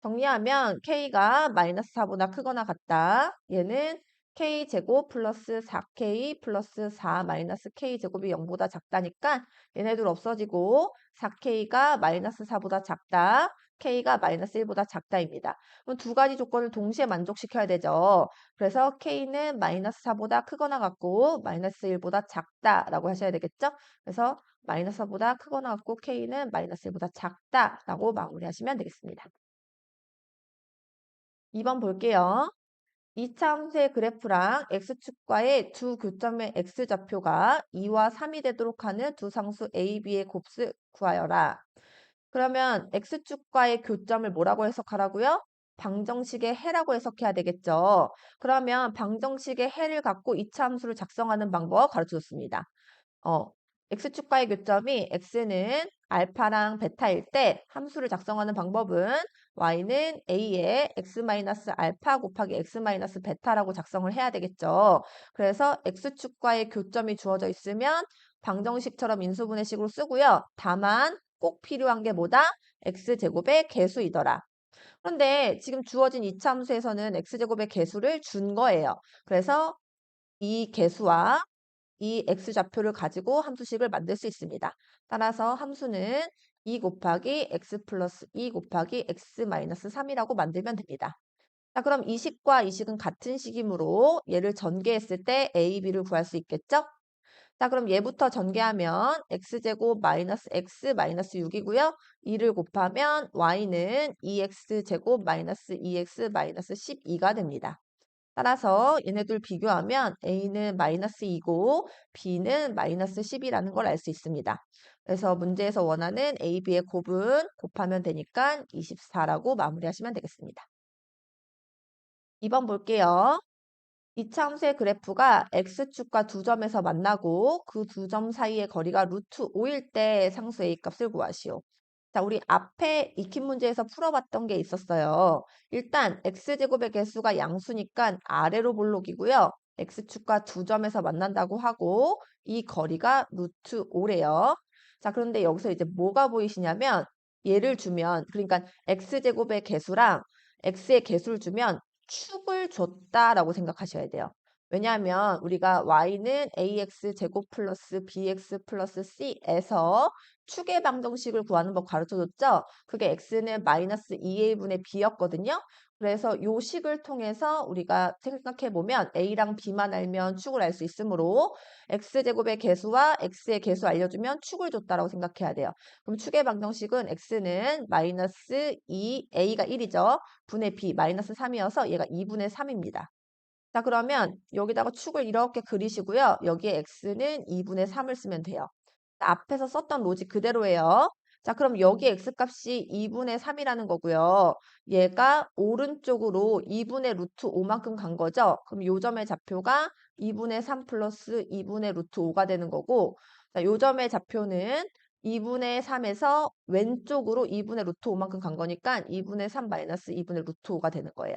Speaker 1: 정리하면 K가 마이너스 4보다 크거나 같다. 얘는 K제곱 플러스 4K 플러스 4 마이너스 K제곱이 0보다 작다니까 얘네들 없어지고 4K가 마이너스 4보다 작다. K가 마이너스 1보다 작다입니다. 그럼 두 가지 조건을 동시에 만족시켜야 되죠. 그래서 K는 마이너스 4보다 크거나 같고 마이너스 1보다 작다라고 하셔야 되겠죠. 그래서 마이너스 4보다 크거나 같고 K는 마이너스 1보다 작다라고 마무리하시면 되겠습니다. 2번 볼게요. 이차함수의 그래프랑 x축과의 두 교점의 x좌표가 2와 3이 되도록 하는 두 상수 a, b의 곱수 구하여라. 그러면 x축과의 교점을 뭐라고 해석하라고요? 방정식의 해라고 해석해야 되겠죠. 그러면 방정식의 해를 갖고 이차함수를 작성하는 방법 가르쳐줬습니다. 어, x축과의 교점이 x는 알파랑 베타일 때 함수를 작성하는 방법은 y는 a에 x-알파 곱하기 x-베타라고 작성을 해야 되겠죠. 그래서 x축과의 교점이 주어져 있으면 방정식처럼 인수분해식으로 쓰고요. 다만 꼭 필요한 게 뭐다? x제곱의 개수이더라. 그런데 지금 주어진 이차 함수에서는 x제곱의 개수를 준 거예요. 그래서 이 개수와 이 x좌표를 가지고 함수식을 만들 수 있습니다. 따라서 함수는 2 곱하기 x 플러스 2 곱하기 x 마이너스 3이라고 만들면 됩니다. 자, 그럼 이 식과 이 식은 같은 식이므로 얘를 전개했을 때 a, b를 구할 수 있겠죠? 자, 그럼 얘부터 전개하면 x제곱 마이너스 x 마이너스 6이고요. 2를 곱하면 y는 2x제곱 마이너스 2x 마이너스 12가 됩니다. 따라서 얘네들 비교하면 A는 마이너스 2고 B는 마이너스 10이라는 걸 알 수 있습니다. 그래서 문제에서 원하는 A, B의 곱은 곱하면 되니까 24라고 마무리하시면 되겠습니다. 2번 볼게요. 이차 함수의 그래프가 X축과 두 점에서 만나고 그 두 점 사이의 거리가 루트 5일 때 상수 A 값을 구하시오. 자, 우리 앞에 익힌 문제에서 풀어봤던 게 있었어요. 일단 x제곱의 개수가 양수니까 아래로 볼록이고요. x축과 두 점에서 만난다고 하고 이 거리가 루트 5래요. 자, 그런데 여기서 이제 뭐가 보이시냐면 얘를 주면 그러니까 x제곱의 개수랑 x의 개수를 주면 축을 줬다라고 생각하셔야 돼요. 왜냐하면 우리가 y는 ax 제곱 플러스 bx 플러스 c에서 축의 방정식을 구하는 법 가르쳐줬죠? 그게 x는 마이너스 2a분의 b였거든요. 그래서 요 식을 통해서 우리가 생각해보면 a랑 b만 알면 축을 알 수 있으므로 x제곱의 개수와 x의 개수 알려주면 축을 줬다라고 생각해야 돼요. 그럼 축의 방정식은 x는 마이너스 2a가 1이죠. 분의 b 마이너스 3이어서 얘가 2분의 3입니다. 자, 그러면 여기다가 축을 이렇게 그리시고요. 여기에 x는 2분의 3을 쓰면 돼요. 앞에서 썼던 로직 그대로예요. 자, 그럼 여기 x값이 2분의 3이라는 거고요. 얘가 오른쪽으로 2분의 루트 5만큼 간 거죠. 그럼 요 점의 좌표가 2분의 3 플러스 2분의 루트 5가 되는 거고, 자, 요 점의 좌표는 2분의 3에서 왼쪽으로 2분의 루트 5만큼 간 거니까 2분의 3 마이너스 2분의 루트 5가 되는 거예요.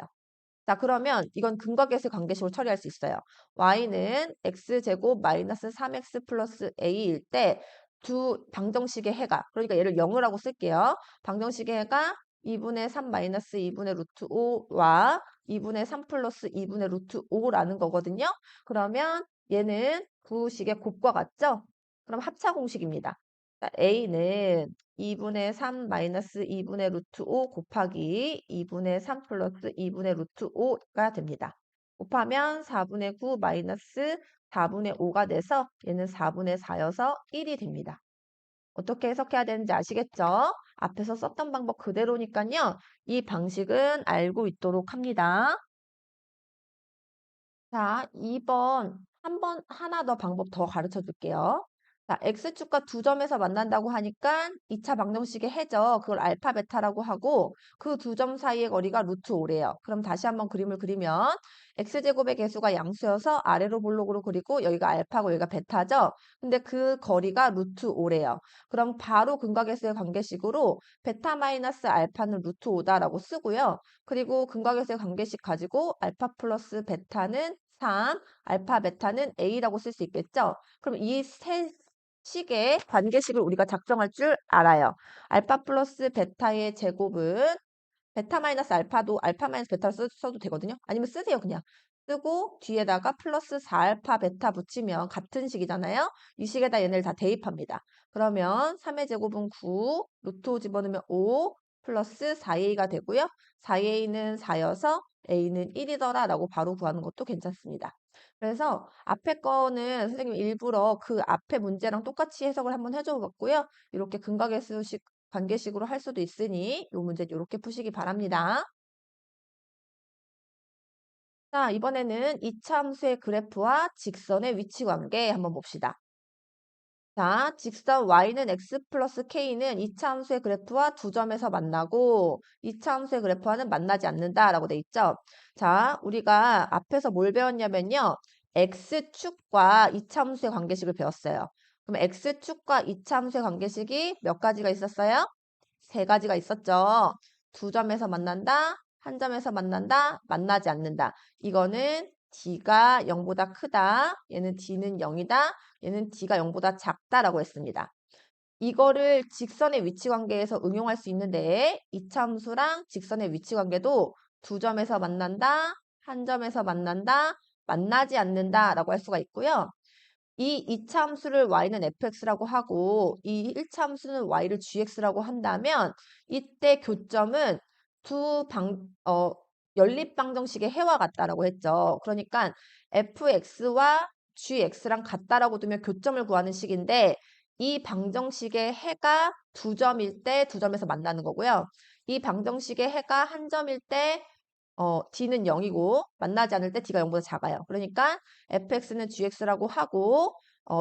Speaker 1: 자, 그러면 이건 근각계수 관계식으로 처리할 수 있어요. y는 x제곱 마이너스 3x 플러스 a일 때 두 방정식의 해가, 그러니까 얘를 0을 하고 쓸게요. 방정식의 해가 2분의 3 마이너스 2분의 루트 5와 2분의 3 플러스 2분의 루트 5라는 거거든요. 그러면 얘는 구식의 곱과 같죠? 그럼 합차 공식입니다. 자, a는 2분의 3 마이너스 2분의 루트 5 곱하기 2분의 3 플러스 2분의 루트 5가 됩니다. 곱하면 4분의 9 마이너스 4분의 5가 돼서 얘는 4분의 4여서 1이 됩니다. 어떻게 해석해야 되는지 아시겠죠? 앞에서 썼던 방법 그대로니까요. 이 방식은 알고 있도록 합니다. 자, 2번 하나 더 방법 더 가르쳐 줄게요. 자, x축과 두 점에서 만난다고 하니까 2차 방정식의 해죠. 그걸 알파 베타라고 하고 그 두 점 사이의 거리가 루트 5래요. 그럼 다시 한번 그림을 그리면 x제곱의 개수가 양수여서 아래로 볼록으로 그리고 여기가 알파고 여기가 베타죠. 근데 그 거리가 루트 5래요. 그럼 바로 근각계수의 관계식으로 베타 마이너스 알파는 루트 5다라고 쓰고요. 그리고 근각계수의 관계식 가지고 알파 플러스 베타는 3, 알파, 베타는 A라고 쓸 수 있겠죠? 그럼 이 세 식의 관계식을 우리가 작성할 줄 알아요. 알파 플러스 베타의 제곱은 베타 마이너스 알파도 알파 마이너스 베타로 써도 되거든요. 아니면 쓰세요, 그냥. 쓰고 뒤에다가 플러스 4알파 베타 붙이면 같은 식이잖아요. 이 식에다 얘네를 다 대입합니다. 그러면 3의 제곱은 9, 루트 5 집어넣으면 5, 플러스 4a가 되고요. 4a는 4여서 a는 1이더라 라고 바로 구하는 것도 괜찮습니다. 그래서 앞에 거는 선생님 일부러 그 앞에 문제랑 똑같이 해석을 한번 해줘 봤고요. 이렇게 근각계수식 관계식으로 할 수도 있으니 이 문제 이렇게 푸시기 바랍니다. 자, 이번에는 이차함수의 그래프와 직선의 위치 관계 한번 봅시다. 자, 직선 y는 x 플러스 k는 이차함수의 그래프와 두 점에서 만나고 이차함수의 그래프와는 만나지 않는다라고 돼 있죠. 자, 우리가 앞에서 뭘 배웠냐면요. x축과 이차함수의 관계식을 배웠어요. 그럼 x축과 이차함수의 관계식이 몇 가지가 있었어요? 세 가지가 있었죠. 두 점에서 만난다, 한 점에서 만난다, 만나지 않는다. 이거는 D가 0보다 크다, 얘는 D는 0이다, 얘는 D가 0보다 작다라고 했습니다. 이거를 직선의 위치 관계에서 응용할 수 있는데 이차함수랑 직선의 위치 관계도 두 점에서 만난다, 한 점에서 만난다, 만나지 않는다라고 할 수가 있고요. 이 이차함수를 y는 fx라고 하고 이 1차함수는 y를 gx라고 한다면 이때 교점은 연립방정식의 해와 같다라고 했죠. 그러니까 fx와 gx랑 같다라고 두면 교점을 구하는 식인데 이 방정식의 해가 두 점일 때 두 점에서 만나는 거고요. 이 방정식의 해가 한 점일 때 D는 0이고 만나지 않을 때 D가 0보다 작아요. 그러니까 fx는 gx라고 하고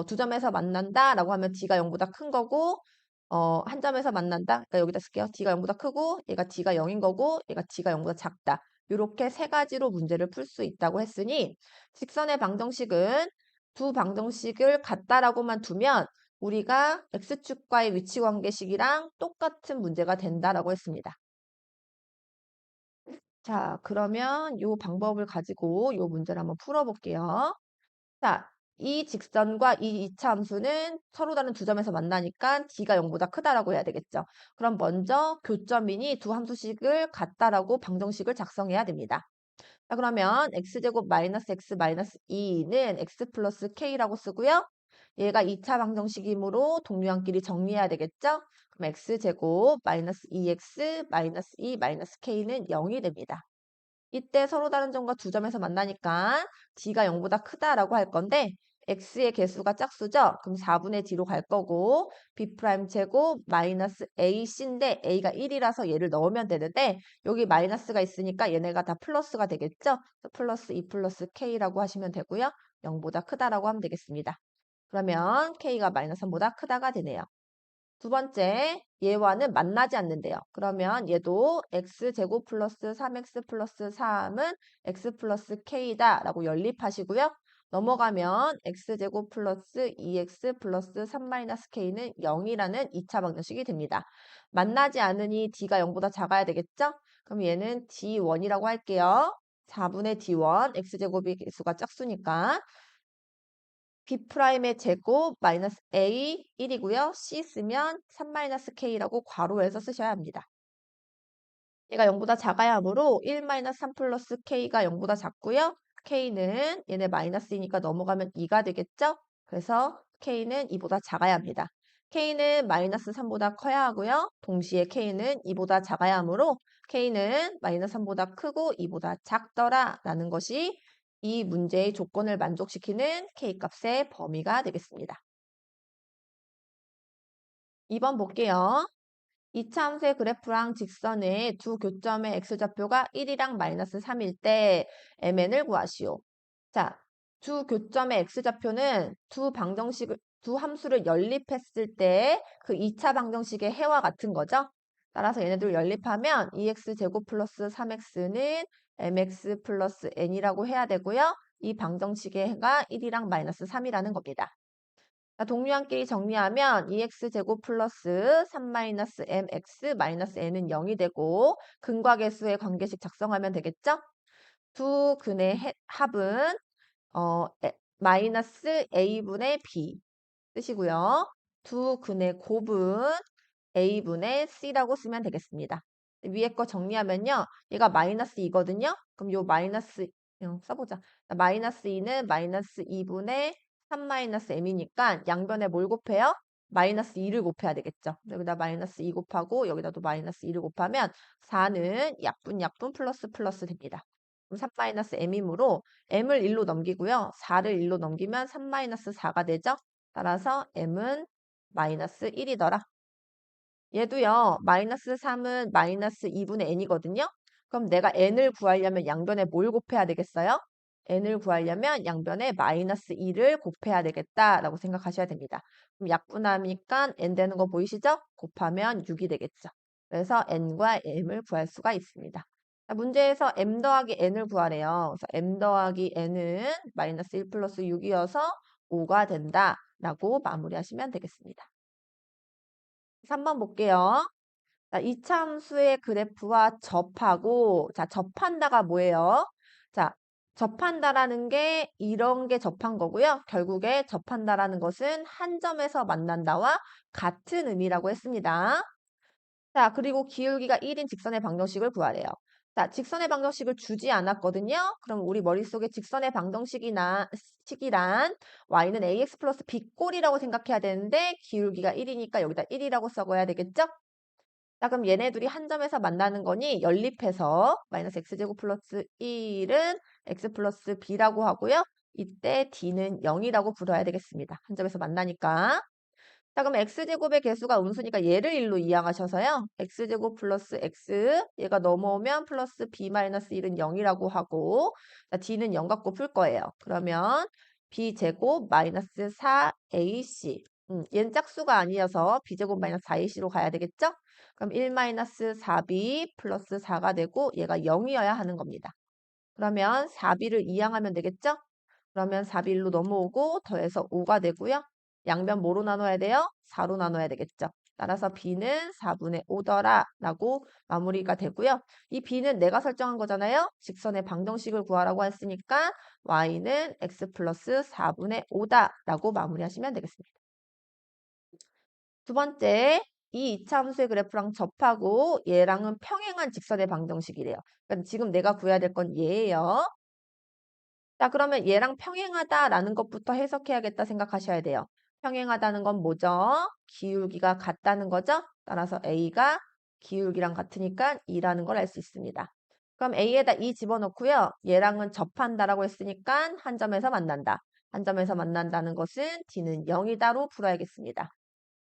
Speaker 1: 두 점에서 만난다라고 하면 D가 0보다 큰 거고 한 점에서 만난다. 그러니까 여기다 쓸게요. D가 0보다 크고 얘가 D가 0인 거고 얘가 D가 0보다 작다. 이렇게 세 가지로 문제를 풀 수 있다고 했으니 직선의 방정식은 두 방정식을 같다라고만 두면 우리가 x축과의 위치 관계식이랑 똑같은 문제가 된다라고 했습니다. 자, 그러면 이 방법을 가지고 이 문제를 한번 풀어볼게요. 자, 이 직선과 이 이차함수는 서로 다른 두 점에서 만나니까 D가 0보다 크다라고 해야 되겠죠. 그럼 먼저 교점이니 두 함수식을 같다라고 방정식을 작성해야 됩니다. 자, 그러면 x제곱 마이너스 x 마이너스 2는 x 플러스 k라고 쓰고요. 얘가 2차 방정식이므로 동류항끼리 정리해야 되겠죠? 그럼 x제곱 마이너스 2x 마이너스 2 마이너스 k는 0이 됩니다. 이때 서로 다른 점과 두 점에서 만나니까 d가 0보다 크다라고 할 건데 x의 개수가 짝수죠? 그럼 4분의 d로 갈 거고 b' 제곱 마이너스 ac인데 a가 1이라서 얘를 넣으면 되는데 여기 마이너스가 있으니까 얘네가 다 플러스가 되겠죠? 플러스 2 플러스 k라고 하시면 되고요. 0보다 크다라고 하면 되겠습니다. 그러면 k가 마이너스 3보다 크다가 되네요. 두 번째, 얘와는 만나지 않는데요. 그러면 얘도 x제곱 플러스 3x 플러스 3은 x 플러스 k다 라고 연립하시고요. 넘어가면 x제곱 플러스 2x 플러스 3 마이너스 k는 0이라는 2차 방정식이 됩니다. 만나지 않으니 d가 0보다 작아야 되겠죠? 그럼 얘는 d1이라고 할게요. 4분의 d1, x제곱이 개수가 짝수니까 B'의 제곱 마이너스 A 1이고요. C 쓰면 3 마이너스 K라고 괄호에서 쓰셔야 합니다. 얘가 0보다 작아야 하므로 1 마이너스 3 플러스 K가 0보다 작고요. K는 얘네 마이너스이니까 넘어가면 2가 되겠죠? 그래서 K는 2보다 작아야 합니다. K는 마이너스 3보다 커야 하고요. 동시에 K는 2보다 작아야 하므로 K는 마이너스 3보다 크고 2보다 작더라 라는 것이 이 문제의 조건을 만족시키는 K값의 범위가 되겠습니다. 2번 볼게요. 이차함수의 그래프랑 직선의 두 교점의 x좌표가 1이랑 마이너스 3일 때 mn을 구하시오. 자, 두 교점의 x좌표는 두 함수를 연립했을 때 그 2차 방정식의 해와 같은 거죠. 따라서 얘네들을 연립하면 2x제곱 플러스 3x는 mx 플러스 n이라고 해야 되고요. 이 방정식의 해가 1이랑 마이너스 3이라는 겁니다. 동류항끼리 정리하면 2x제곱 플러스 3 마이너스 mx 마이너스 n은 0이 되고 근과 계수의 관계식 작성하면 되겠죠? 두 근의 합은 마이너스 a분의 b 쓰시고요. 두 근의 곱은 a분의 c라고 쓰면 되겠습니다. 위에 거 정리하면요. 얘가 마이너스 2거든요. 그럼 요 마이너스 써보자. 마이너스 2는 마이너스 2분의 3 마이너스 m이니까 양변에 뭘 곱해요? 마이너스 2를 곱해야 되겠죠. 여기다 마이너스 2 곱하고 여기다도 마이너스 2를 곱하면 4는 약분 플러스 플러스 됩니다. 그럼 3 마이너스 m이므로 m을 1로 넘기고요. 4를 1로 넘기면 3 마이너스 4가 되죠. 따라서 m은 마이너스 1이더라. 얘도요. 마이너스 3은 마이너스 2분의 n이거든요. 그럼 내가 n을 구하려면 양변에 뭘 곱해야 되겠어요? n을 구하려면 양변에 마이너스 2를 곱해야 되겠다라고 생각하셔야 됩니다. 그럼 약분하니까 n 되는 거 보이시죠? 곱하면 6이 되겠죠. 그래서 n과 m을 구할 수가 있습니다. 자, 문제에서 m 더하기 n을 구하래요. 그래서 m 더하기 n은 마이너스 1 플러스 6이어서 5가 된다라고 마무리하시면 되겠습니다. 3번 볼게요. 자, 이차함수의 그래프와 접하고, 자, 접한다가 뭐예요? 자, 접한다라는 게 이런 게 접한 거고요. 결국에 접한다라는 것은 한 점에서 만난다와 같은 의미라고 했습니다. 자, 그리고 기울기가 1인 직선의 방정식을 구하래요. 자, 직선의 방정식을 주지 않았거든요. 그럼 우리 머릿속에 직선의 식이란 y는 ax 플러스 b꼴이라고 생각해야 되는데 기울기가 1이니까 여기다 1이라고 써야 되겠죠? 자, 그럼 얘네 둘이 한 점에서 만나는 거니 연립해서 마이너스 x제곱 플러스 1은 x 플러스 b라고 하고요. 이때 d는 0이라고 불어야 되겠습니다. 한 점에서 만나니까. 자, 그럼 x제곱의 개수가 음수니까 얘를 1로 이항하셔서요. x제곱 플러스 x, 얘가 넘어오면 플러스 b 마이너스 1은 0이라고 하고 자, d는 0 갖고 풀 거예요. 그러면 b제곱 마이너스 4ac 얘는 짝수가 아니어서 b제곱 마이너스 4ac로 가야 되겠죠? 그럼 1 마이너스 4b 플러스 4가 되고 얘가 0이어야 하는 겁니다. 그러면 4b를 이항하면 되겠죠? 그러면 4b 1로 넘어오고 더해서 5가 되고요. 양변 뭐로 나눠야 돼요? 4로 나눠야 되겠죠. 따라서 b는 4분의 5더라 라고 마무리가 되고요. 이 b는 내가 설정한 거잖아요. 직선의 방정식을 구하라고 했으니까 y는 x 플러스 4분의 5다 라고 마무리하시면 되겠습니다. 두 번째, 이 이차함수의 그래프랑 접하고 얘랑은 평행한 직선의 방정식이래요. 그러니까 지금 내가 구해야 될 건 얘예요. 자, 그러면 얘랑 평행하다라는 것부터 해석해야겠다 생각하셔야 돼요. 평행하다는 건 뭐죠? 기울기가 같다는 거죠? 따라서 A가 기울기랑 같으니까 2라는 걸 알 수 있습니다. 그럼 A에다 2 집어넣고요. 얘랑은 접한다라고 했으니까 한 점에서 만난다. 한 점에서 만난다는 것은 D는 0이다로 풀어야겠습니다.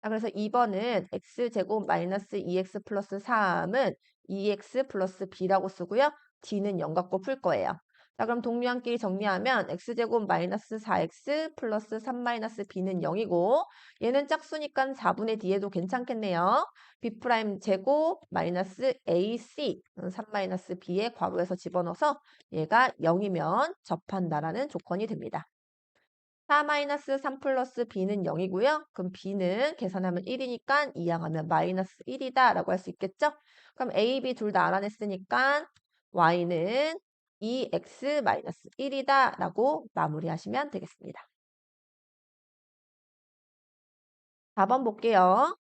Speaker 1: 자, 그래서 2번은 x제곱 마이너스 2x 플러스 3은 2x 플러스 b라고 쓰고요. d는 0 갖고 풀 거예요. 자, 그럼 동류한끼리 정리하면 x제곱 마이너스 4x 플러스 3 마이너스 b는 0이고 얘는 짝수니까 4분의 d에도 괜찮겠네요. b 프라임 제곱 마이너스 ac 3 마이너스 b의 괄호에서 집어넣어서 얘가 0이면 접한다라는 조건이 됩니다. 4-3 플러스 b는 0이고요. 그럼 b는 계산하면 1이니까 이항하면 마이너스 1이다 라고 할 수 있겠죠? 그럼 a, b 둘 다 알아냈으니까 y는 2x 마이너스 1이다 라고 마무리하시면 되겠습니다. 4번 볼게요.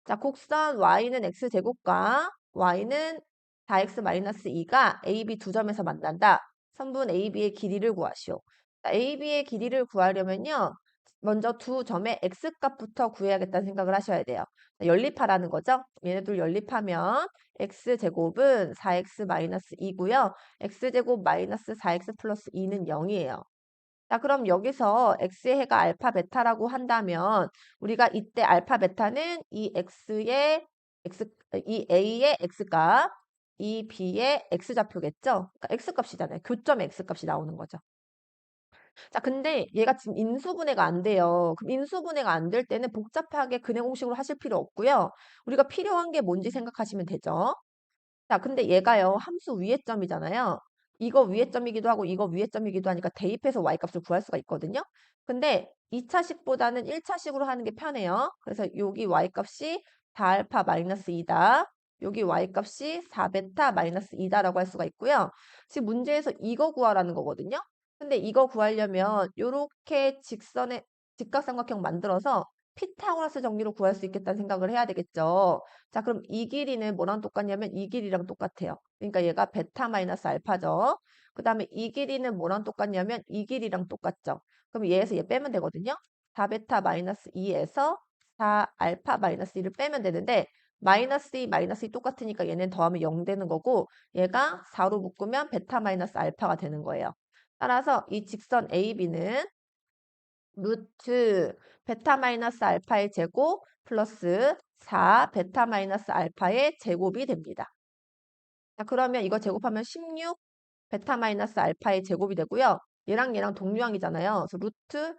Speaker 1: 자, 곡선 y는 x제곱과 y는 4x-2가 AB 두 점에서 만난다. 선분 AB의 길이를 구하시오. 자, AB의 길이를 구하려면요. 먼저 두 점의 x값부터 구해야겠다는 생각을 하셔야 돼요. 자, 연립하라는 거죠. 얘네들 연립하면 x제곱은 4x-2고요. x제곱 마이너스 4x 플러스 2는 0이에요. 자, 그럼 여기서 x의 해가 알파 베타라고 한다면 우리가 이때 알파 베타는 이 x의 x 이 a의 x값, 이 b의 x좌표겠죠? 그러니까 x값이잖아요. 교점의 x값이 나오는 거죠. 자, 근데 얘가 지금 인수분해가 안 돼요. 그럼 인수분해가 안 될 때는 복잡하게 근해 공식으로 하실 필요 없고요. 우리가 필요한 게 뭔지 생각하시면 되죠. 자, 근데 얘가요, 함수 위의 점이잖아요. 이거 위의 점이기도 하고 이거 위의 점이기도 하니까 대입해서 y값을 구할 수가 있거든요. 근데 2차식보다는 1차식으로 하는 게 편해요. 그래서 여기 y값이 4알파 마이너스 2다. 여기 y값이 4베타 마이너스 2다라고 할 수가 있고요. 지금 문제에서 이거 구하라는 거거든요. 근데 이거 구하려면 요렇게 직선의 직각삼각형 만들어서 피타고라스 정리로 구할 수 있겠다는 생각을 해야 되겠죠. 자, 그럼 이 길이는 뭐랑 똑같냐면 이 길이랑 똑같아요. 그러니까 얘가 베타 마이너스 알파죠. 그 다음에 이 길이는 뭐랑 똑같냐면 이 길이랑 똑같죠. 그럼 얘에서 얘 빼면 되거든요. 4베타 마이너스 2에서 4알파 마이너스 2를 빼면 되는데 마이너스 2, 마이너스 2 똑같으니까 얘는 더하면 0 되는 거고 얘가 4로 묶으면 베타 마이너스 알파가 되는 거예요. 따라서 이 직선 AB는 루트 베타 마이너스 알파의 제곱 플러스 4 베타 마이너스 알파의 제곱이 됩니다. 자, 그러면 이거 제곱하면 16 베타 마이너스 알파의 제곱이 되고요. 얘랑 동류항이잖아요. 그래서 루트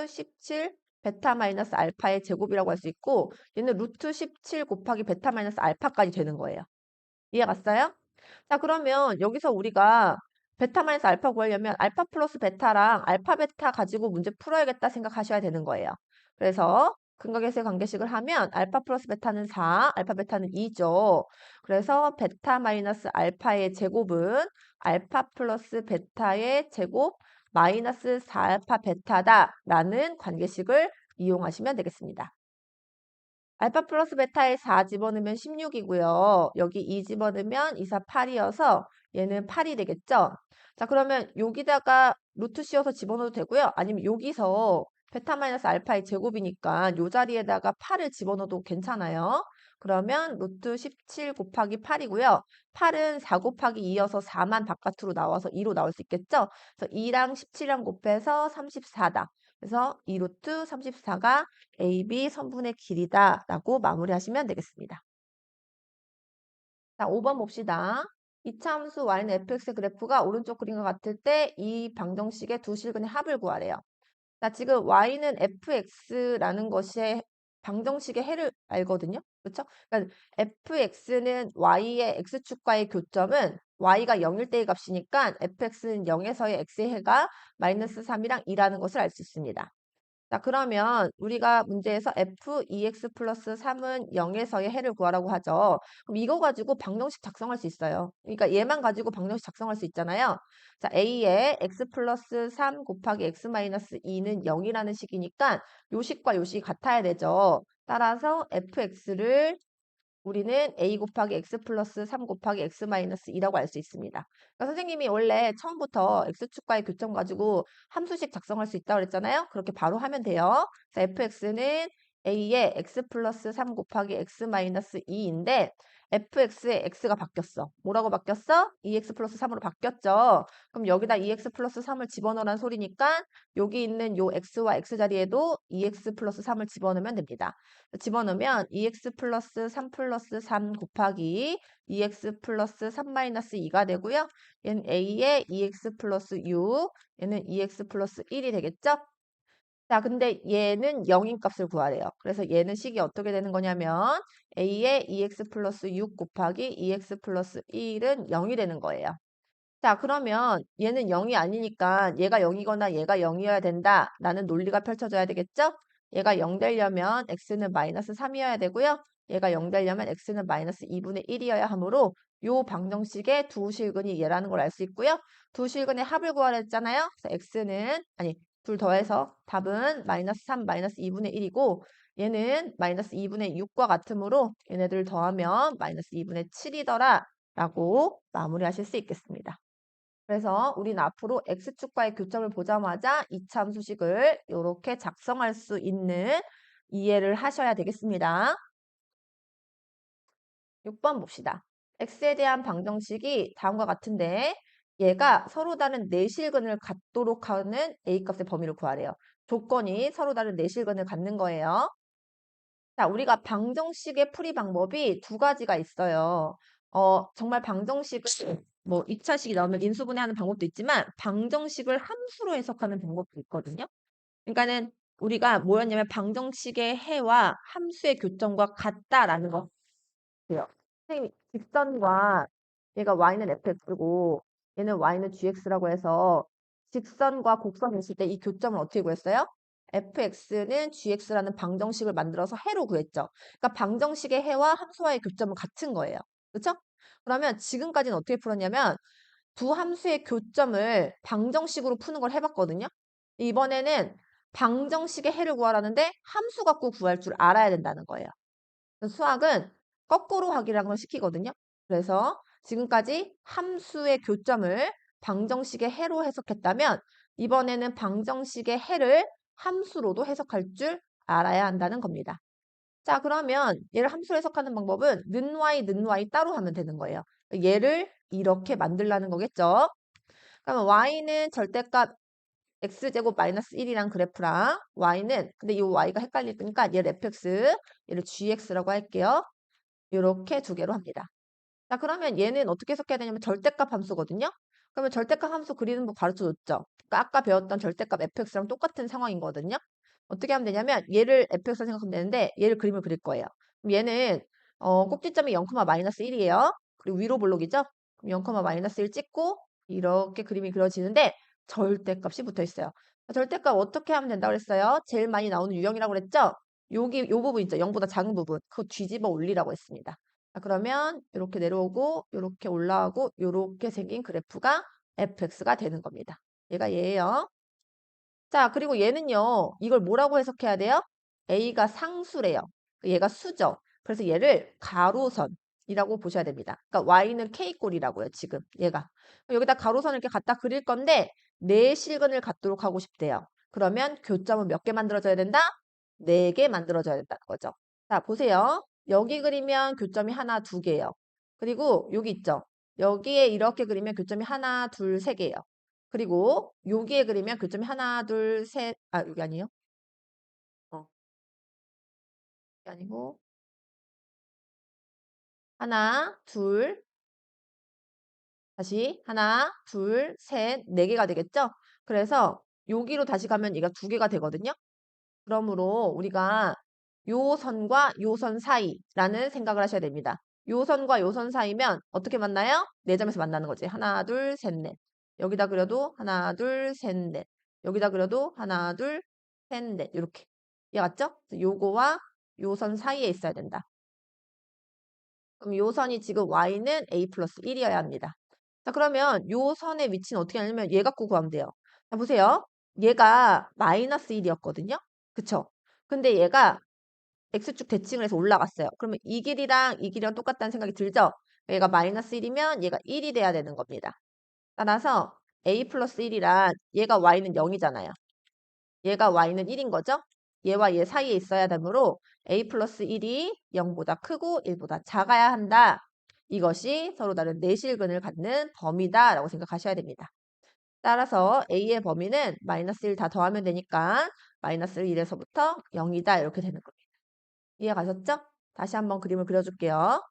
Speaker 1: 17 베타 마이너스 알파의 제곱이라고 할 수 있고 얘는 루트 17 곱하기 베타 마이너스 알파까지 되는 거예요. 이해 갔어요? 자, 그러면 여기서 우리가 베타 마이너스 알파 구하려면 알파 플러스 베타랑 알파 베타 가지고 문제 풀어야겠다 생각하셔야 되는 거예요. 그래서 근각계수의 관계식을 하면 알파 플러스 베타는 4, 알파 베타는 2죠. 그래서 베타 마이너스 알파의 제곱은 알파 플러스 베타의 제곱 마이너스 4알파 베타다라는 관계식을 이용하시면 되겠습니다. 알파 플러스 베타에 4 집어넣으면 16이고요. 여기 2 집어넣으면 2, 4, 8이어서 얘는 8이 되겠죠? 자, 그러면 여기다가 루트 씌워서 집어넣어도 되고요. 아니면 여기서 베타 마이너스 알파의 제곱이니까 요 자리에다가 8을 집어넣어도 괜찮아요. 그러면 루트 17 곱하기 8이고요. 8은 4 곱하기 2여서 4만 바깥으로 나와서 2로 나올 수 있겠죠? 그래서 2랑 17이랑 곱해서 34다. 그래서 2루트 34가 AB 선분의 길이다라고 마무리하시면 되겠습니다. 자, 5번 봅시다. 이차함수 y는 fx 그래프가 오른쪽 그림과 같을 때 이 방정식의 두 실근의 합을 구하래요. 자, 지금 y는 fx라는 것이 방정식의 해를 알거든요. 그렇죠? 그러니까 fx는 y의 x축과의 교점은 y가 0일 때의 값이니까 fx는 0에서의 x의 해가 마이너스 3이랑 2라는 것을 알 수 있습니다. 자, 그러면 우리가 문제에서 f2x 플러스 3은 0에서의 해를 구하라고 하죠. 그럼 이거 가지고 방정식 작성할 수 있어요. 그러니까 얘만 가지고 방정식 작성할 수 있잖아요. 자, a에 x 플러스 3 곱하기 x 마이너스 2는 0이라는 식이니까 요 식과 요 식이 같아야 되죠. 따라서 fx를 우리는 a 곱하기 x 플러스 3 곱하기 x 마이너스 2라고 알 수 있습니다. 그러니까 선생님이 원래 처음부터 x축과의 교점 가지고 함수식 작성할 수 있다고 그랬잖아요. 그렇게 바로 하면 돼요. 그래서 fx는 a의 x 플러스 3 곱하기 x 마이너스 2인데 fx의 x가 바뀌었어. 뭐라고 바뀌었어? 2x 플러스 3으로 바뀌었죠. 그럼 여기다 2x 플러스 3을 집어넣으라는 소리니까 여기 있는 요 x와 x 자리에도 2x 플러스 3을 집어넣으면 됩니다. 집어넣으면 2x 플러스 3 플러스 3 곱하기 2x 플러스 3 마이너스 2가 되고요. 얘는 a의 2x 플러스 6, 얘는 2x 플러스 1이 되겠죠? 자, 근데 얘는 0인 값을 구하래요. 그래서 얘는 식이 어떻게 되는 거냐면 a의 2x 플러스 6 곱하기 2x 플러스 1은 0이 되는 거예요. 자, 그러면 얘는 0이 아니니까 얘가 0이거나 얘가 0이어야 된다라는 논리가 펼쳐져야 되겠죠? 얘가 0 되려면 x는 마이너스 3이어야 되고요. 얘가 0 되려면 x는 마이너스 2분의 1이어야 하므로 요 방정식의 두 실근이 얘라는 걸 알 수 있고요. 두 실근의 합을 구하라 했잖아요. 그래서 x는 아니 둘 더해서 답은 마이너스 3 마이너스 2분의 1이고 얘는 마이너스 2분의 6과 같으므로 얘네들 더하면 마이너스 2분의 7이더라 라고 마무리하실 수 있겠습니다. 그래서 우리는 앞으로 x축과의 교점을 보자마자 이차 함수식을 이렇게 작성할 수 있는 이해를 하셔야 되겠습니다. 6번 봅시다. x에 대한 방정식이 다음과 같은데 얘가 서로 다른 내실근을 갖도록 하는 a값의 범위를 구하래요. 조건이 서로 다른 내실근을 갖는 거예요. 자, 우리가 방정식의 풀이 방법이 두 가지가 있어요. 정말 방정식을 뭐 2차식이 나오면 인수분해하는 방법도 있지만 방정식을 함수로 해석하는 방법도 있거든요. 그러니까는 우리가 뭐였냐면 방정식의 해와 함수의 교점과 같다라는 거. 돼요. 선생님이 직선과 얘가 y는 fx고 얘는 y는 gx라고 해서 직선과 곡선을 있을 때 이 교점을 어떻게 구했어요? fx는 gx라는 방정식을 만들어서 해로 구했죠. 그러니까 방정식의 해와 함수와의 교점은 같은 거예요. 그렇죠? 그러면 지금까지는 어떻게 풀었냐면 두 함수의 교점을 방정식으로 푸는 걸 해봤거든요. 이번에는 방정식의 해를 구하라는데 함수 갖고 구할 줄 알아야 된다는 거예요. 수학은 거꾸로 하기라는 걸 시키거든요. 그래서 지금까지 함수의 교점을 방정식의 해로 해석했다면 이번에는 방정식의 해를 함수로도 해석할 줄 알아야 한다는 겁니다. 자, 그러면 얘를 함수로 해석하는 방법은 는 y 따로 하면 되는 거예요. 얘를 이렇게 만들라는 거겠죠. 그러면 y는 절대값 x제곱 마이너스 1이란 그래프랑 y는 근데 이 y가 헷갈리니까 얘를 fx, 얘를 gx라고 할게요. 이렇게 두 개로 합니다. 자, 그러면 얘는 어떻게 해석해야 되냐면 절대값 함수거든요. 그러면 절대값 함수 그리는 법 가르쳐줬죠. 그러니까 아까 배웠던 절대값 fx랑 똑같은 상황이거든요. 어떻게 하면 되냐면 얘를 fx로 생각하면 되는데 얘를 그림을 그릴 거예요. 그럼 얘는 꼭지점이 0, 마이너스 1이에요. 그리고 위로 볼록이죠. 그럼 0, 마이너스 1 찍고 이렇게 그림이 그려지는데 절대값이 붙어 있어요. 절대값 어떻게 하면 된다고 그랬어요? 제일 많이 나오는 유형이라고 그랬죠? 여기 요 부분 있죠. 0보다 작은 부분. 그거 뒤집어 올리라고 했습니다. 자, 그러면 이렇게 내려오고 이렇게 올라가고 이렇게 생긴 그래프가 fx가 되는 겁니다. 얘가 얘예요. 자, 그리고 얘는요. 이걸 뭐라고 해석해야 돼요? a가 상수래요. 얘가 수죠. 그래서 얘를 가로선이라고 보셔야 됩니다. 그러니까 y는 k꼴이라고요. 지금 얘가. 여기다 가로선을 이렇게 갖다 그릴 건데 네 실근을 갖도록 하고 싶대요. 그러면 교점은 몇 개 만들어져야 된다? 4개 만들어져야 된다는 거죠. 자, 보세요. 여기 그리면 교점이 하나, 두 개예요. 그리고 여기 있죠. 여기에 이렇게 그리면 교점이 하나, 둘, 세 개예요. 그리고 여기에 그리면 교점이 하나, 둘, 셋, 여기 아니에요? 여기 아니고 하나, 둘, 다시 하나, 둘, 셋, 네 개가 되겠죠? 그래서 여기로 다시 가면 얘가 두 개가 되거든요. 그러므로 우리가 요 선과 요 선 사이라는 생각을 하셔야 됩니다. 요 선과 요 선 사이면 어떻게 만나요? 네 점에서 만나는 거지. 하나, 둘, 셋, 넷. 여기다 그려도 하나, 둘, 셋, 넷. 여기다 그려도 하나, 둘, 셋, 넷 이렇게. 이해 갔죠? 요거와 요 선 사이에 있어야 된다. 그럼 요 선이 지금 y는 a 플러스 1이어야 합니다. 자, 그러면 요 선의 위치는 어떻게 하냐면 얘 갖고 구하면 돼요. 자, 보세요. 얘가 마이너스 1이었거든요. 그쵸? 근데 얘가 x축 대칭을 해서 올라갔어요. 그러면 이 길이랑 이 길이랑 똑같다는 생각이 들죠? 얘가 마이너스 1이면 얘가 1이 돼야 되는 겁니다. 따라서 a 플러스 1이란 얘가 y는 0이잖아요. 얘가 y는 1인 거죠? 얘와 얘 사이에 있어야 되므로 a 플러스 1이 0보다 크고 1보다 작아야 한다. 이것이 서로 다른 내실근을 갖는 범위다라고 생각하셔야 됩니다. 따라서 a의 범위는 마이너스 1 다 더하면 되니까 마이너스 1에서부터 0이다 이렇게 되는 겁니다. 이해 가셨죠? 다시 한번 그림을 그려줄게요.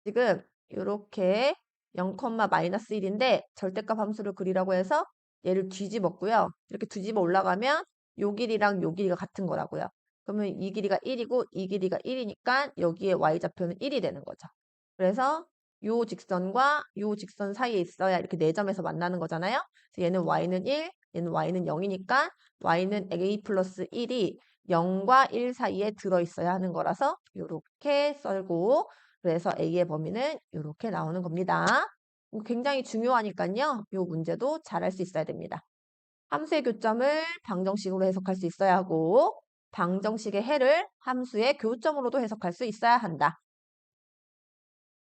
Speaker 1: 지금 이렇게 0, 마이너스 1인데 절대값 함수를 그리라고 해서 얘를 뒤집었고요. 이렇게 뒤집어 올라가면 요 길이랑 요 길이가 같은 거라고요. 그러면 이 길이가 1이고 이 길이가 1이니까 여기에 y좌표는 1이 되는 거죠. 그래서 요 직선과 요 직선 사이에 있어야 이렇게 4점에서 만나는 거잖아요. 그래서 얘는 y는 1, 얘는 y는 0이니까 y는 a 플러스 1이 0과 1 사이에 들어있어야 하는 거라서 이렇게 썰고 그래서 A의 범위는 이렇게 나오는 겁니다. 이거 굉장히 중요하니까요. 이 문제도 잘 할 수 있어야 됩니다. 함수의 교점을 방정식으로 해석할 수 있어야 하고 방정식의 해를 함수의 교점으로도 해석할 수 있어야 한다.